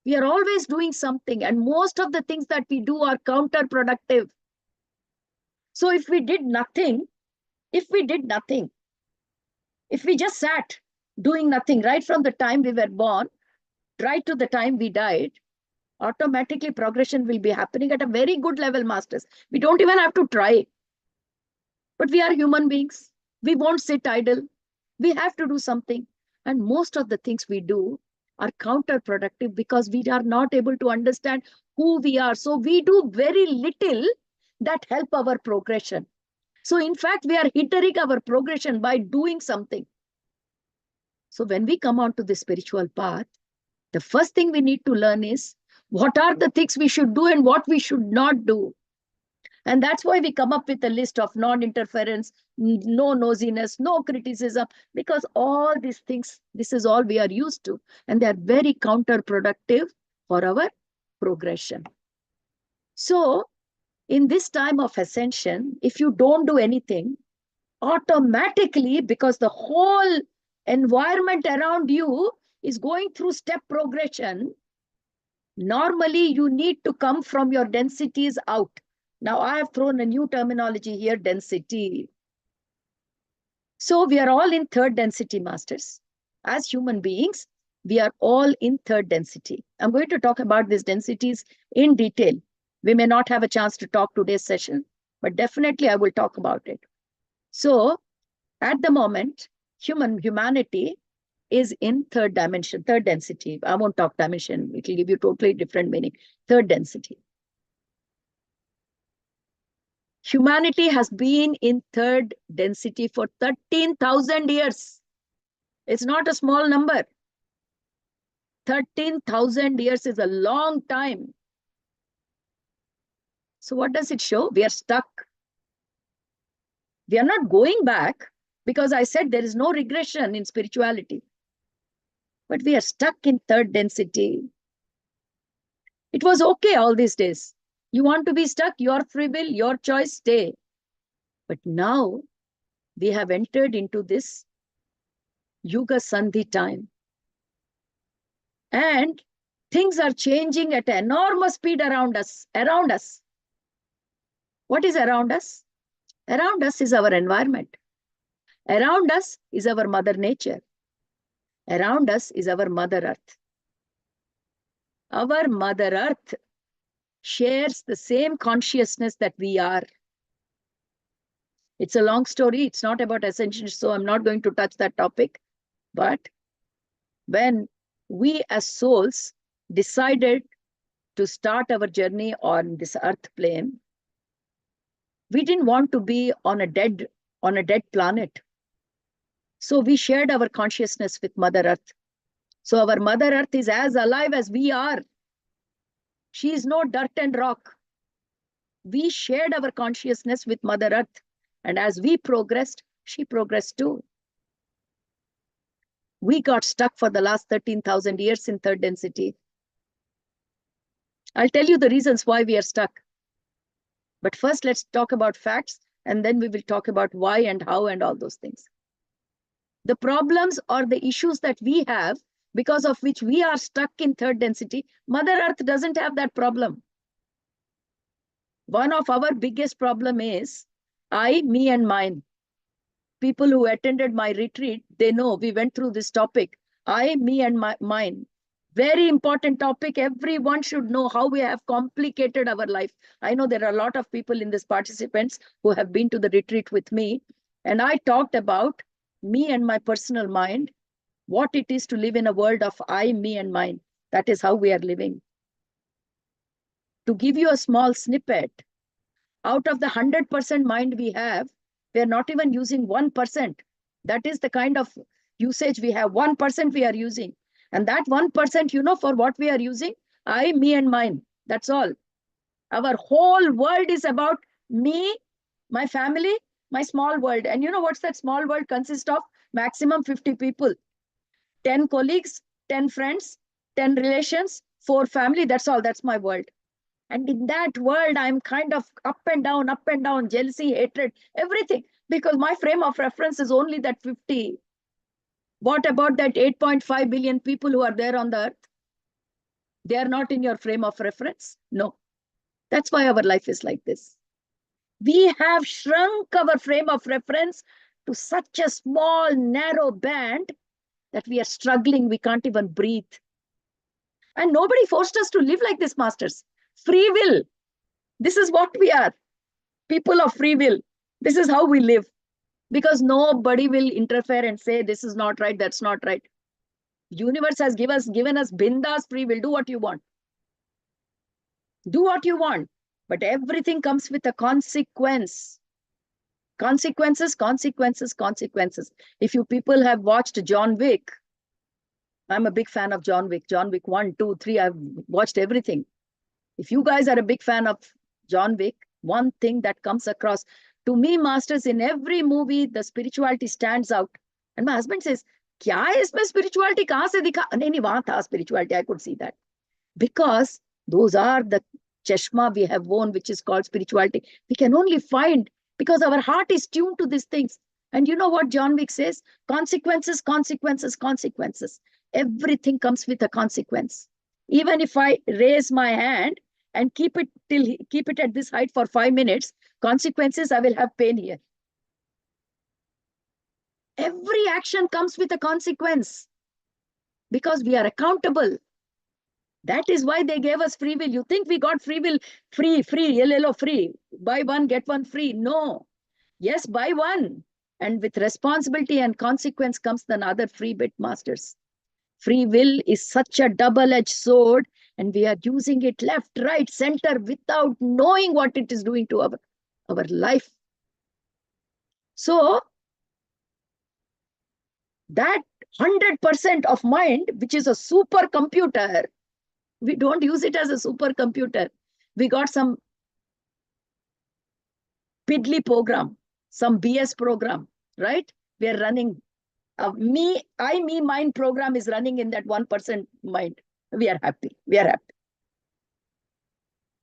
We are always doing something, and most of the things that we do are counterproductive. So if we did nothing, if we just sat doing nothing right from the time we were born, right to the time we died, automatically progression will be happening at a very good level, masters. We don't even have to try. But we are human beings. We won't sit idle. We have to do something. And most of the things we do are counterproductive because we are not able to understand who we are. So we do very little that help our progression. So in fact, we are hindering our progression by doing something. So when we come onto the spiritual path, the first thing we need to learn is what are the things we should do and what we should not do. And that's why we come up with a list of non-interference, no nosiness, no criticism, because all these things, this is all we are used to. And they are very counterproductive for our progression. So in this time of ascension, if you don't do anything, automatically, because the whole environment around you is going through step progression, normally you need to come from your densities out. Now I have thrown a new terminology here, density. So we are all in third density, masters. As human beings, we are all in third density. I'm going to talk about these densities in detail. We may not have a chance to talk today's session, but definitely I will talk about it. So at the moment, humanity is in third dimension, third density. I won't talk dimension. It will give you totally different meaning. Third density. Humanity has been in third density for 13,000 years. It's not a small number. 13,000 years is a long time. So what does it show? We are stuck. We are not going back because I said there is no regression in spirituality. But we are stuck in third density. It was okay all these days. You want to be stuck, your free will, your choice, stay. But now we have entered into this Yuga Sandhi time. And things are changing at an enormous speed around us. What is around us? Around us is our environment. Around us is our Mother Nature. Around us is our Mother Earth. Our Mother Earth shares the same consciousness that we are. It's a long story. It's not about Ascension, so I'm not going to touch that topic. But when we as souls decided to start our journey on this earth plane, we didn't want to be on a dead planet. So we shared our consciousness with Mother Earth. So our Mother Earth is as alive as we are. She is no dirt and rock. We shared our consciousness with Mother Earth. And as we progressed, she progressed too. We got stuck for the last 13,000 years in third density. I'll tell you the reasons why we are stuck. But first, let's talk about facts, and then we will talk about why and how and all those things. The problems or the issues that we have, because of which we are stuck in third density, Mother Earth doesn't have that problem. One of our biggest problem is I, me, and mine. People who attended my retreat, they know we went through this topic. I, me, and mine. Very important topic. Everyone should know how we have complicated our life. I know there are a lot of people in this participants who have been to the retreat with me. And I talked about me and my personal mind, what it is to live in a world of I, me, and mine. That is how we are living. To give you a small snippet, out of the 100% mind we have, we are not even using 1%. That is the kind of usage we have. 1% we are using. And that 1%, you know, for what we are using? I, me, and mine. That's all. Our whole world is about me, my family, my small world. And you know what's that small world consist of? Maximum 50 people. 10 colleagues, 10 friends, 10 relations, 4 family. That's all. That's my world. And in that world, I'm kind of up and down, jealousy, hatred, everything. Because my frame of reference is only that 50. What about that 8.5 billion people who are there on the earth? They are not in your frame of reference? No. That's why our life is like this. We have shrunk our frame of reference to such a small, narrow band that we are struggling. We can't even breathe. And nobody forced us to live like this, masters. Free will. This is what we are. People of free will. This is how we live. Because nobody will interfere and say, this is not right, that's not right. Universe has given us bindas free will. Do what you want. Do what you want. But everything comes with a consequence. Consequences, consequences, consequences. If you people have watched John Wick, I'm a big fan of John Wick. John Wick 1, 2, 3, I've watched everything. If you guys are a big fan of John Wick, one thing that comes across to me, masters, in every movie, the spirituality stands out. And my husband says, kya hai isme spirituality? Kahan se dikha? Nahi, wahan tha spirituality. I could see that. Because those are the chashma we have worn, which is called spirituality. We can only find because our heart is tuned to these things. And you know what John Wick says? Consequences, consequences, consequences. Everything comes with a consequence. Even if I raise my hand and keep it at this height for 5 minutes, consequences, I will have pain here. Every action comes with a consequence because we are accountable. That is why they gave us free will. You think we got free will, free, LLO, free. Buy one, get one free. No. Yes, buy one. And with responsibility and consequence comes another free bit, masters. Free will is such a double-edged sword, and we are using it left, right, center without knowing what it is doing to our life. So, that 100% of mind, which is a supercomputer, we don't use it as a supercomputer. We got some piddly program, some BS program, right? We are running. Me, mine program is running in that 1% mind. We are happy. We are happy.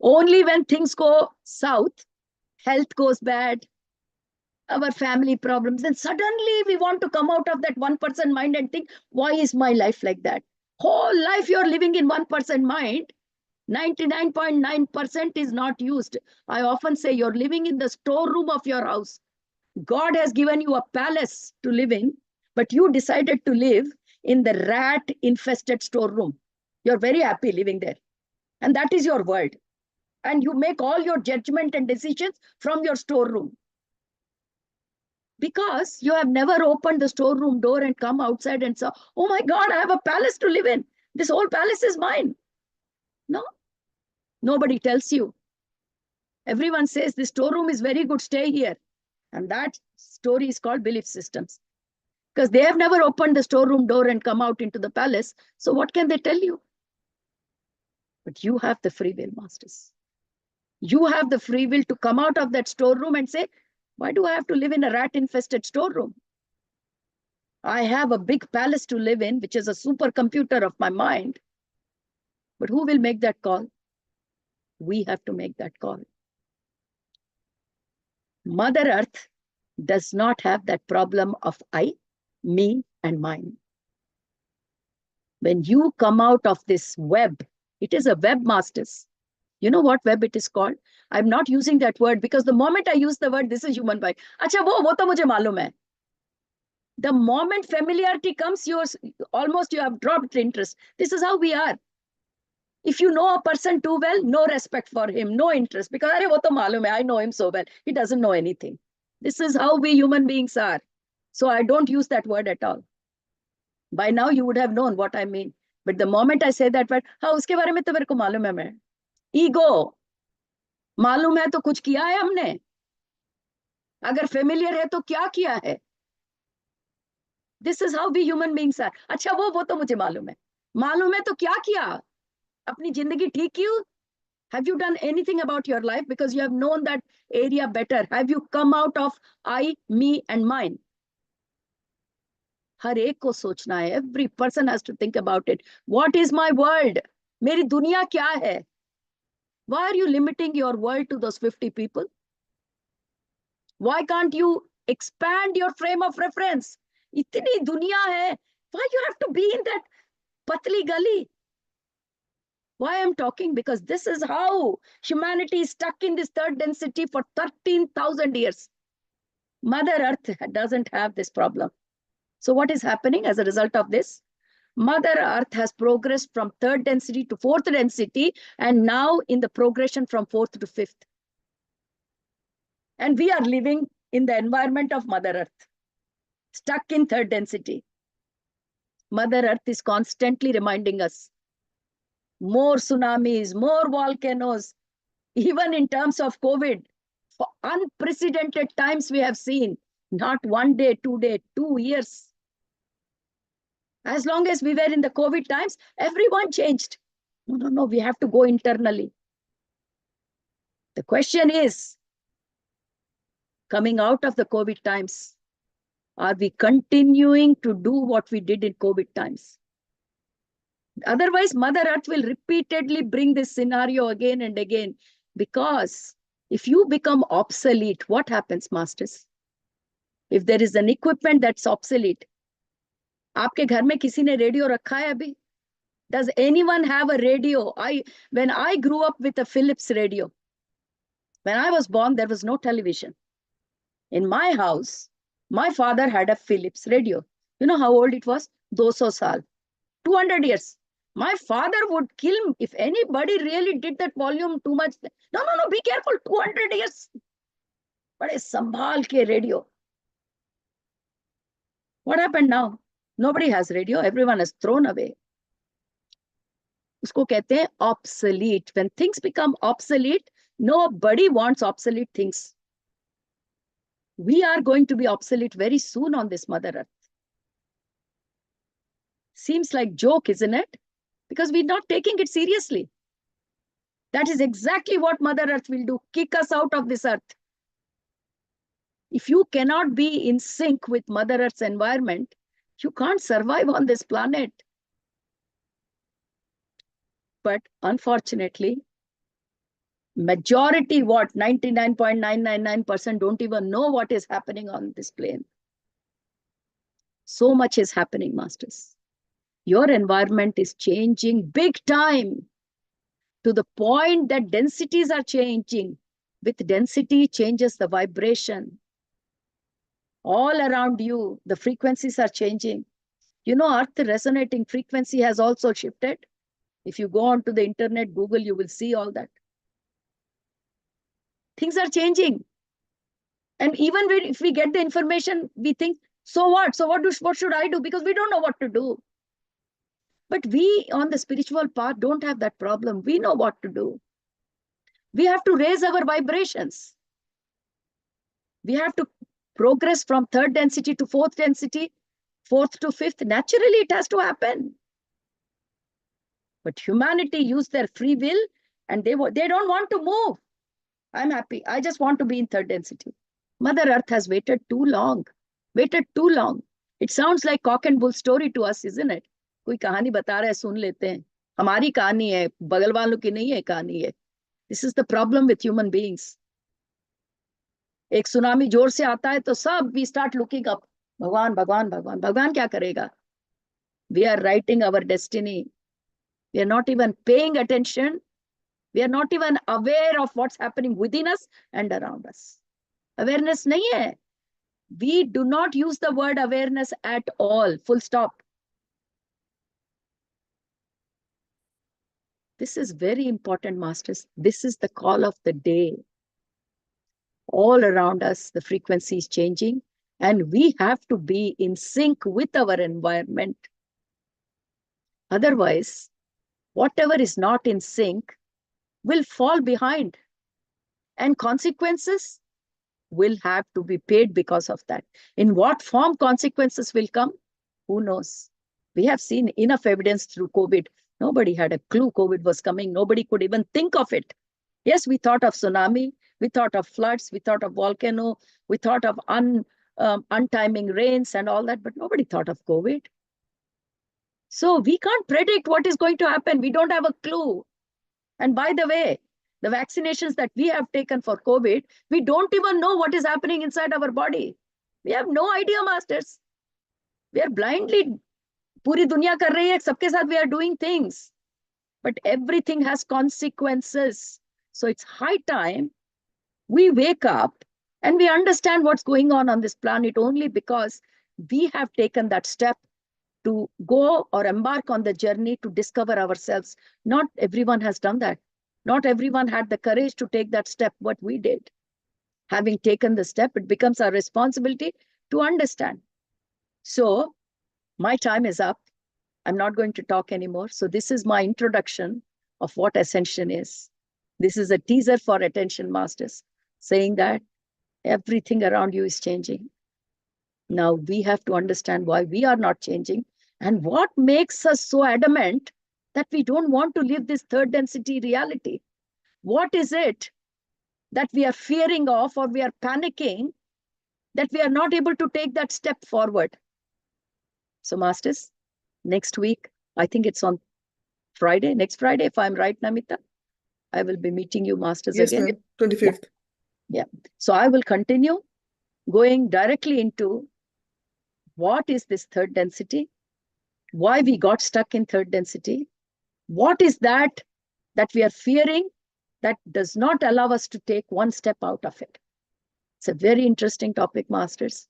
Only when things go south, health goes bad, our family problems, then suddenly we want to come out of that 1% mind and think, why is my life like that? Whole life you're living in 1% mind. 99.9% is not used. I often say you're living in the storeroom of your house. God has given you a palace to live in, but you decided to live in the rat-infested storeroom. You're very happy living there. And that is your world. And you make all your judgment and decisions from your storeroom. Because you have never opened the storeroom door and come outside and say, oh my God, I have a palace to live in. This whole palace is mine. No, nobody tells you. Everyone says this storeroom is very good, stay here. And that story is called belief systems. Because they have never opened the storeroom door and come out into the palace. So what can they tell you? But you have the free will, masters. You have the free will to come out of that storeroom and say, why do I have to live in a rat-infested storeroom? I have a big palace to live in, which is a supercomputer of my mind. But who will make that call? We have to make that call. Mother Earth does not have that problem of I, me, and mine. When you come out of this web, it is a web, masters. You know what web it is called? I'm not using that word because the moment I use the word, this is human being. Acha, wo to mujhe malum hai. The moment familiarity comes, you have dropped interest. This is how we are. If you know a person too well, no respect for him, no interest. Because arey, wo to malum hai, I know him so well. He doesn't know anything. This is how we human beings are. So I don't use that word at all. By now you would have known what I mean. But the moment I say that word, हाँ उसके बारे में तो मेरे को मालूम है मैं. Ego. मालूम है तो कुछ किया है हमने. अगर familiar है तो क्या किया है. This is how we human beings are. अच्छा वो तो मुझे मालूम है. मालूम है तो क्या किया. अपनी जिंदगी ठीक की. Have you done anything about your life because you have known that area better? Have you come out of I, me and mine? हर एक को सोचना है. Every person has to think about it. What is my world? मेरी दुनिया क्या है? Why are you limiting your world to those 50 people? Why can't you expand your frame of reference? इतनी दुनिया है. Why you have to be in that patli gali? Why I'm talking? Because this is how humanity is stuck in this third density for 13,000 years. Mother Earth doesn't have this problem. So what is happening as a result of this? Mother Earth has progressed from third density to fourth density, and now in the progression from fourth to fifth. And we are living in the environment of Mother Earth, stuck in third density. Mother Earth is constantly reminding us, more tsunamis, more volcanoes, even in terms of COVID, for unprecedented times we have seen, not 1 day, 2 days, 2 years. As long as we were in the COVID times, everyone changed. No, we have to go internally. The question is, coming out of the COVID times, are we continuing to do what we did in COVID times? Otherwise, Mother Earth will repeatedly bring this scenario again and again, because if you become obsolete, what happens, masters? If there is an equipment that's obsolete, आपके घर में किसी ने radio रखा है अभी? Does anyone have a radio? When I grew up with a Philips radio, when I was born, there was no television. In my house, my father had a Philips radio. You know how old it was? 200 saal, 200 years. My father would kill me if anybody really did that volume too much. No, be careful, 200 years. Bade sambhal ke radio. What happened now? Nobody has radio. Everyone has thrown away. उसको कहते हैं obsolete. When things become obsolete, nobody wants obsolete things. We are going to be obsolete very soon on this Mother Earth. Seems like joke, isn't it? Because we're not taking it seriously. That is exactly what Mother Earth will do. Kick us out of this earth. If you cannot be in sync with Mother Earth's environment, you can't survive on this planet. But unfortunately, majority, 99.999% don't even know what is happening on this plane. So much is happening, masters. Your environment is changing big time, to the point that densities are changing. With density changes the vibration. All around you, the frequencies are changing. You know, Earth resonating frequency has also shifted. If you go onto the internet, Google, you will see all that. Things are changing. And even if we get the information, we think, so what? So what should I do? Because we don't know what to do. But we on the spiritual path don't have that problem. We know what to do. We have to raise our vibrations. We have to progress from third density to fourth density, fourth to fifth. Naturally, it has to happen. But humanity used their free will, and they don't want to move. I'm happy. I just want to be in third density. Mother Earth has waited too long. Waited too long. It sounds like cock and bull story to us, isn't it? कोई कहानी बता रहा है, सुन लेते हैं. हमारी कहानी है, बगल वालों की नहीं है कहानी है. This is the problem with human beings. एक सुनामी जोर से आता है तो सब we start looking up. भगवान भगवान भगवान. भगवान क्या करेगा? We are writing our destiny. We are not even paying attention. We are not even aware of what's happening within us and around us. Awareness nahi hai. We do not use the word awareness at all. Full stop. This is very important, masters. This is the call of the day. All around us, the frequency is changing, and we have to be in sync with our environment. Otherwise, whatever is not in sync will fall behind, and consequences will have to be paid because of that. In what form consequences will come? Who knows? We have seen enough evidence through COVID. Nobody had a clue COVID was coming. Nobody could even think of it. Yes, we thought of tsunami, we thought of floods, we thought of volcano, we thought of untiming rains and all that, but nobody thought of COVID. So we can't predict what is going to happen. We don't have a clue. And by the way, the vaccinations that we have taken for COVID, we don't even know what is happening inside our body. We have no idea, masters. We are blindly, puri dunya kar rahi hai, sabke saath we are doing things. But everything has consequences. So it's high time we wake up and we understand what's going on this planet, only because we have taken that step to go or embark on the journey to discover ourselves. Not everyone has done that. Not everyone had the courage to take that step, what we did. Having taken the step, it becomes our responsibility to understand. So my time is up. I'm not going to talk anymore. So this is my introduction of what Ascension is. This is a teaser for attention masters, saying that everything around you is changing. Now we have to understand why we are not changing and what makes us so adamant that we don't want to live this third density reality. What is it that we are fearing of, or we are panicking that we are not able to take that step forward? So masters, next week, I think it's on Friday, next Friday, if I'm right, Namita, I will be meeting you masters Yes, again. ma'am. 25th. Yeah. So I will continue going directly into what is this third density, why we got stuck in third density, what is that we are fearing that does not allow us to take one step out of it. It's a very interesting topic, masters.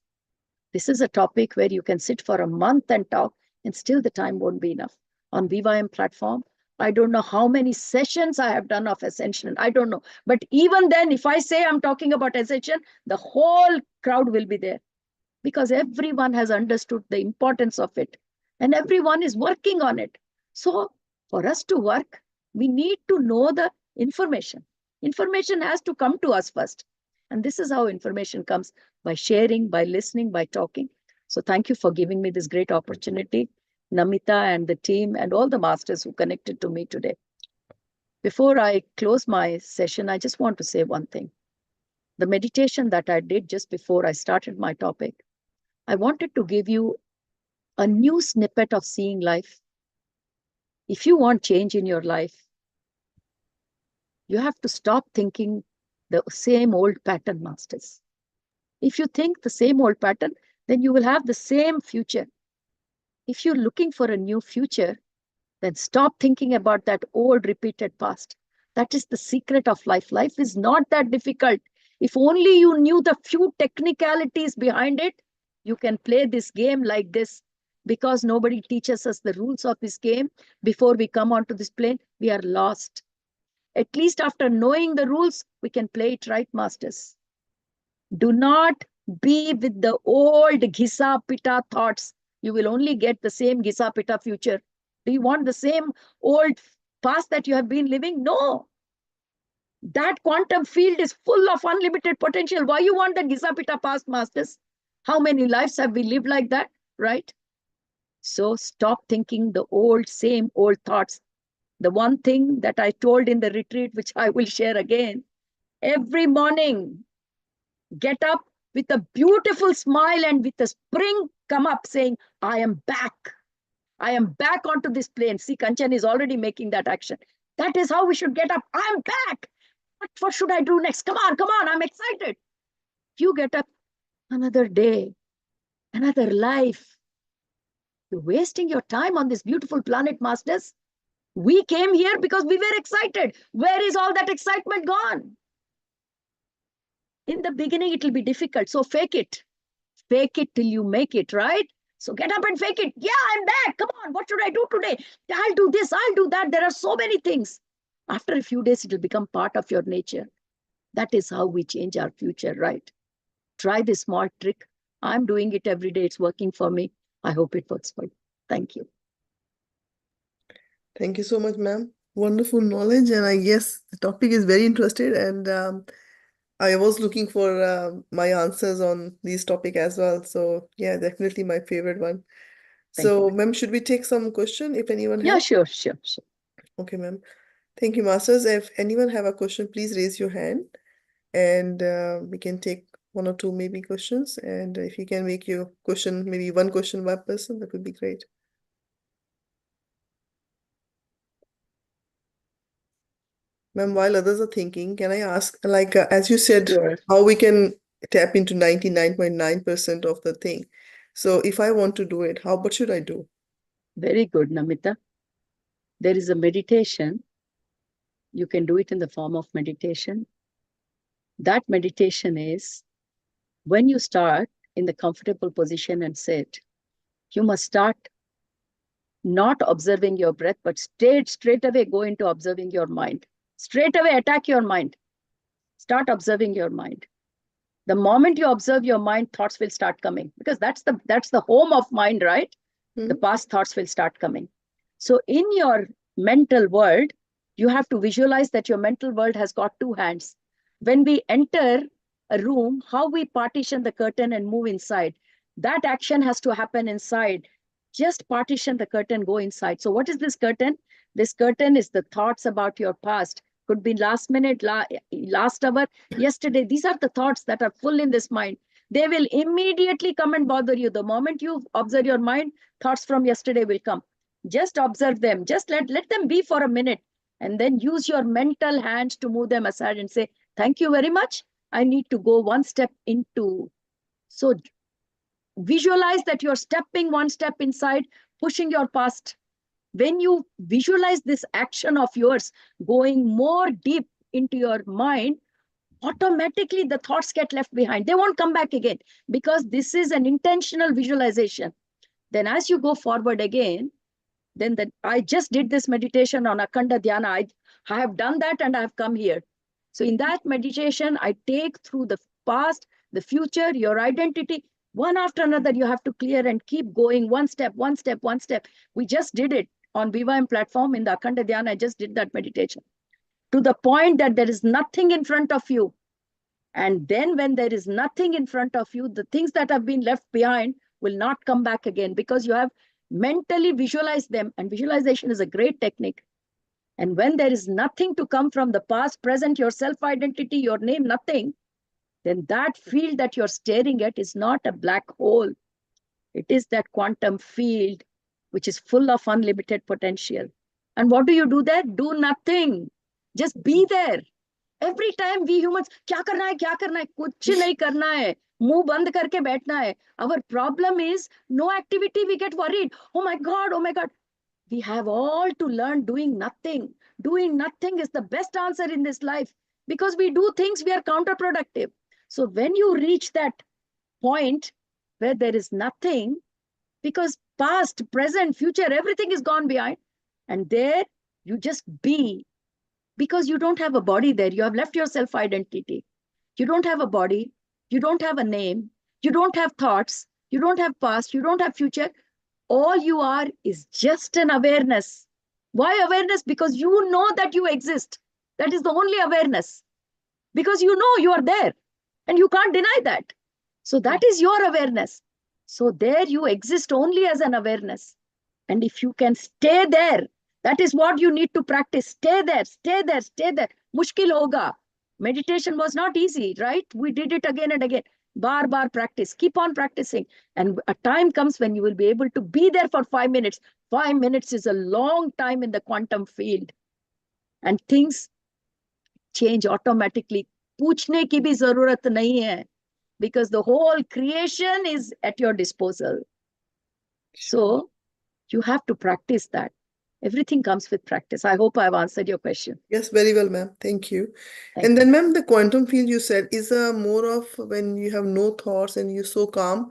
This is a topic where you can sit for a month and talk, and still the time won't be enough. On VYM platform, I don't know how many sessions I have done of Ascension. I don't know. But even then, if I say I'm talking about Ascension, the whole crowd will be there, because everyone has understood the importance of it and everyone is working on it. So for us to work, we need to know the information. Information has to come to us first. And this is how information comes: by sharing, by listening, by talking. So thank you for giving me this great opportunity, Namita and the team and all the masters who connected to me today. Before I close my session, I just want to say one thing. The meditation that I did just before I started my topic, I wanted to give you a new snippet of seeing life. If you want change in your life, you have to stop thinking the same old pattern, masters. If you think the same old pattern, then you will have the same future. If you're looking for a new future, then stop thinking about that old repeated past. That is the secret of life. Life is not that difficult. If only you knew the few technicalities behind it, you can play this game like this. Because nobody teaches us the rules of this game before we come onto this plane, we are lost. At least after knowing the rules, we can play it right, masters. Do not be with the old Ghisa Pita thoughts. You will only get the same Ghisa Pita future. Do you want the same old past that you have been living? No. That quantum field is full of unlimited potential. Why you want the Ghisa Pita past, masters? How many lives have we lived like that, right? So stop thinking the same old thoughts. The one thing that I told in the retreat, which I will share again, every morning, get up with a beautiful smile and with a spring come up saying, I am back. I am back onto this plane. See, Kanchan is already making that action. That is how we should get up. I'm back. What should I do next? Come on, I'm excited. You get up, another day, another life. You're wasting your time on this beautiful planet, masters. We came here because we were excited. Where is all that excitement gone? In the beginning, it will be difficult. So fake it. Fake it till you make it, right? So get up and fake it. Yeah, I'm back. Come on, what should I do today? I'll do this, I'll do that. There are so many things. After a few days, it will become part of your nature. That is how we change our future, right? Try this small trick. I'm doing it every day. It's working for me. I hope it works for you. Thank you. Thank you so much, ma'am. Wonderful knowledge, and I guess the topic is very interested, and I was looking for my answers on this topic as well. So yeah, definitely my favorite one. Thank So, you. ma'am, should we take some question if anyone Yeah, has? sure. Okay, ma'am. Thank you, masters. If anyone have a question, please raise your hand, and we can take one or two maybe questions. And if you can make your question, maybe one question per person, that would be great. Ma'am, while others are thinking, can I ask, like, as you said, Sure. how we can tap into 99.9% of the thing? So if I want to do it, what should I do? Very good, Namita. There is a meditation. You can do it in the form of meditation. That meditation is when you start in the comfortable position and sit, you must start not observing your breath, but straight away go into observing your mind. Straight away attack your mind. Start observing your mind. The moment you observe your mind, thoughts will start coming, because that's the home of mind, right? The past thoughts will start coming. So in your mental world, you have to visualize that your mental world has got two hands. When we enter a room, how we partition the curtain and move inside, that action has to happen inside. Just partition the curtain, go inside. So what is this curtain? This curtain is the thoughts about your past. Could be last minute, last hour, yesterday. These are the thoughts that are full in this mind. They will immediately come and bother you. The moment you observe your mind, thoughts from yesterday will come. Just observe them. Just let them be for a minute. And then use your mental hands to move them aside and say, thank you very much. I need to go one step into. So visualize that you're stepping one step inside, pushing your past. When you visualize this action of yours going more deep into your mind, automatically the thoughts get left behind. They won't come back again, because this is an intentional visualization. Then as you go forward again, then I just did this meditation on Akhanda Dhyana. I have done that and I have come here. So in that meditation, I take through the past, the future, your identity, one after another. You have to clear and keep going one step. We just did it on VIVAM platform in the Akhanda Dhyana. I just did that meditation to the point that there is nothing in front of you. And then when there is nothing in front of you, the things that have been left behind will not come back again, because you have mentally visualized them. And visualization is a great technique. And when there is nothing to come from the past, present, your self-identity, your name, nothing, then that field that you're staring at is not a black hole. It is that quantum field, which is full of unlimited potential. And what do you do there? Do nothing. Just be there. Every time we humans, क्या करना है, कुछ नहीं करना है, मुंह बंद करके बैठना है. Our problem is no activity. We get worried. Oh my God. We have all to learn doing nothing. Doing nothing is the best answer in this life, because we do things, we are counterproductive. So when you reach that point where there is nothing, because past, present, future, everything is gone behind, and there you just be. Because you don't have a body there. You have left your self-identity. You don't have a body. You don't have a name. You don't have thoughts. You don't have past. You don't have future. All you are is just an awareness. Why awareness? Because you know that you exist. That is the only awareness. Because you know you are there. And you can't deny that. So that is your awareness. So there you exist only as an awareness. And if you can stay there, that is what you need to practice. Stay there. Mushkil hoga. Meditation was not easy, right? We did it again and again. Bar practice. Keep on practicing. And a time comes when you will be able to be there for 5 minutes. 5 minutes is a long time in the quantum field. And things change automatically. Puchne ki bhi zarurat nahi hai. Because the whole creation is at your disposal. So you have to practice that. Everything comes with practice. I hope I've answered your question. Yes, very well, ma'am. Thank you. Thank And you. then, ma'am, the quantum field you said is more of when you have no thoughts and you're so calm.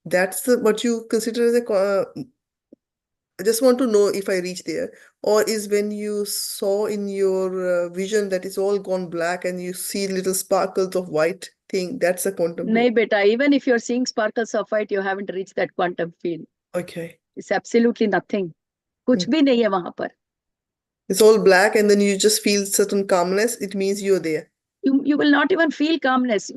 That's what you consider as I just want to know if I reach there. Or is when you saw in your vision that it's all gone black and you see little sparkles of white thing, that's a quantum field. Nahi, beta, even if you're seeing sparkles of light, you haven't reached that quantum field. Okay. It's absolutely nothing. कुछ भी नहीं है वहां पर. It's all black, and then you just feel certain calmness. It means you're there. You will not even feel calmness.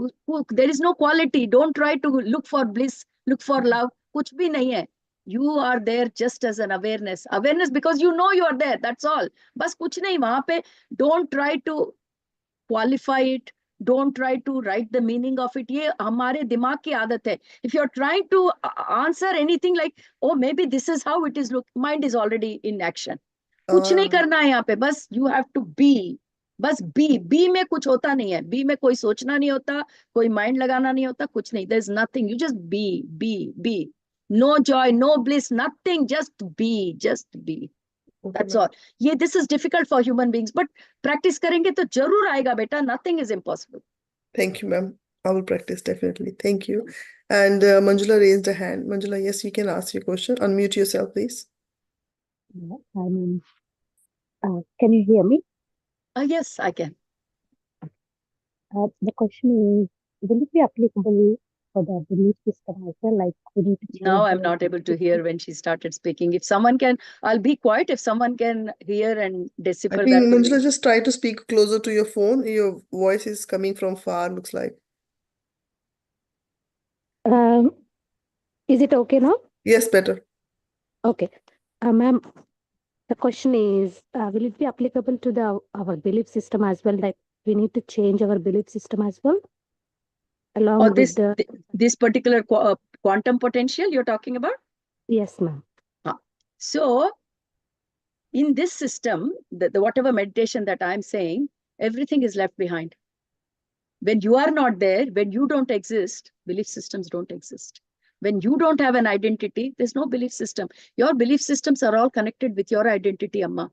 There is no quality. Don't try to look for bliss, look for love. Kuch bhi nahi hai. You are there just as an awareness. Awareness because you know you are there. That's all. Bas kuch nahi wahan pe. Don't try to qualify it. Don't try to write the meaning of it. ये हमारे दिमाग की आदत है. If you're trying to answer anything like, oh, maybe this is how it is, look, mind is already in action. कुछ नहीं करना है यहाँ पे. बस you have to be. बस बी में कुछ होता नहीं है. बी में कोई सोचना नहीं होता, कोई माइंड लगाना नहीं होता, कुछ नहीं. There's nothing. You just be. No joy, no bliss, nothing. Just be. Okay, That's ma'am. all. ये this is difficult for human beings, but practice करेंगे तो जरूर आएगा बेटा. Nothing is impossible. Thank you, ma'am. I will practice definitely. Thank you. And Manjula raised a hand. Manjula, yes, you can ask your question. Unmute yourself, please. Hi, ma'am. Can you hear me? Yes, I can. The question is, will it be applicable for the belief system as well? Like, we need to Now change I'm our not able to belief hear when she started speaking. If someone can, I'll be quiet. If someone can hear and I decipher think, that. Manjula, just try to speak closer to your phone. Your voice is coming from far, looks like. system. Is it okay now? Yes, better. Okay. Ma'am, the question is, will it be applicable to our belief system as well? Like, we need to change our belief system as well, along Or with the. this particular quantum potential you're talking about? Yes, ma'am. So in this system, the whatever meditation that I'm saying, everything is left behind. When you are not there, when you don't exist, belief systems don't exist. When you don't have an identity, there's no belief system. Your belief systems are all connected with your identity, Amma.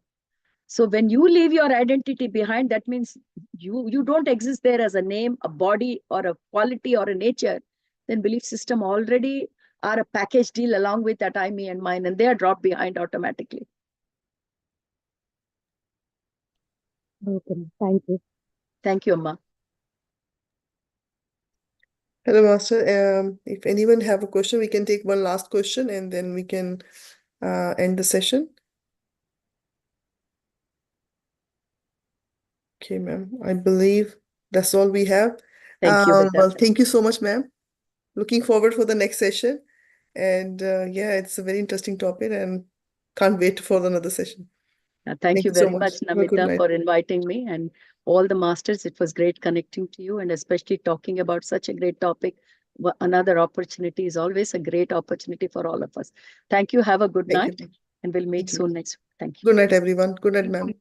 So when you leave your identity behind, that means you don't exist there as a name, a body, or a quality, or a nature. Then belief system already are a package deal along with that I, me, and mine, and they are dropped behind automatically. Okay, thank you. Thank you, Amma. Hello, Master. If anyone have a question, we can take one last question and then we can end the session. Okay, ma'am. I believe that's all we have. Thank you, Well, Beta. thank you so much, ma'am. Looking forward for the next session. And yeah, it's a very interesting topic and can't wait for another session. Thank you so very much, Have a good Namita, night. for inviting me, and all the masters. It was great connecting to you, and especially talking about such a great topic. Another opportunity is always a great opportunity for all of us. Thank you. Have a good Thank night, you. and we'll meet Thank you. soon next. Thank you. Good night, everyone. Good night, ma'am.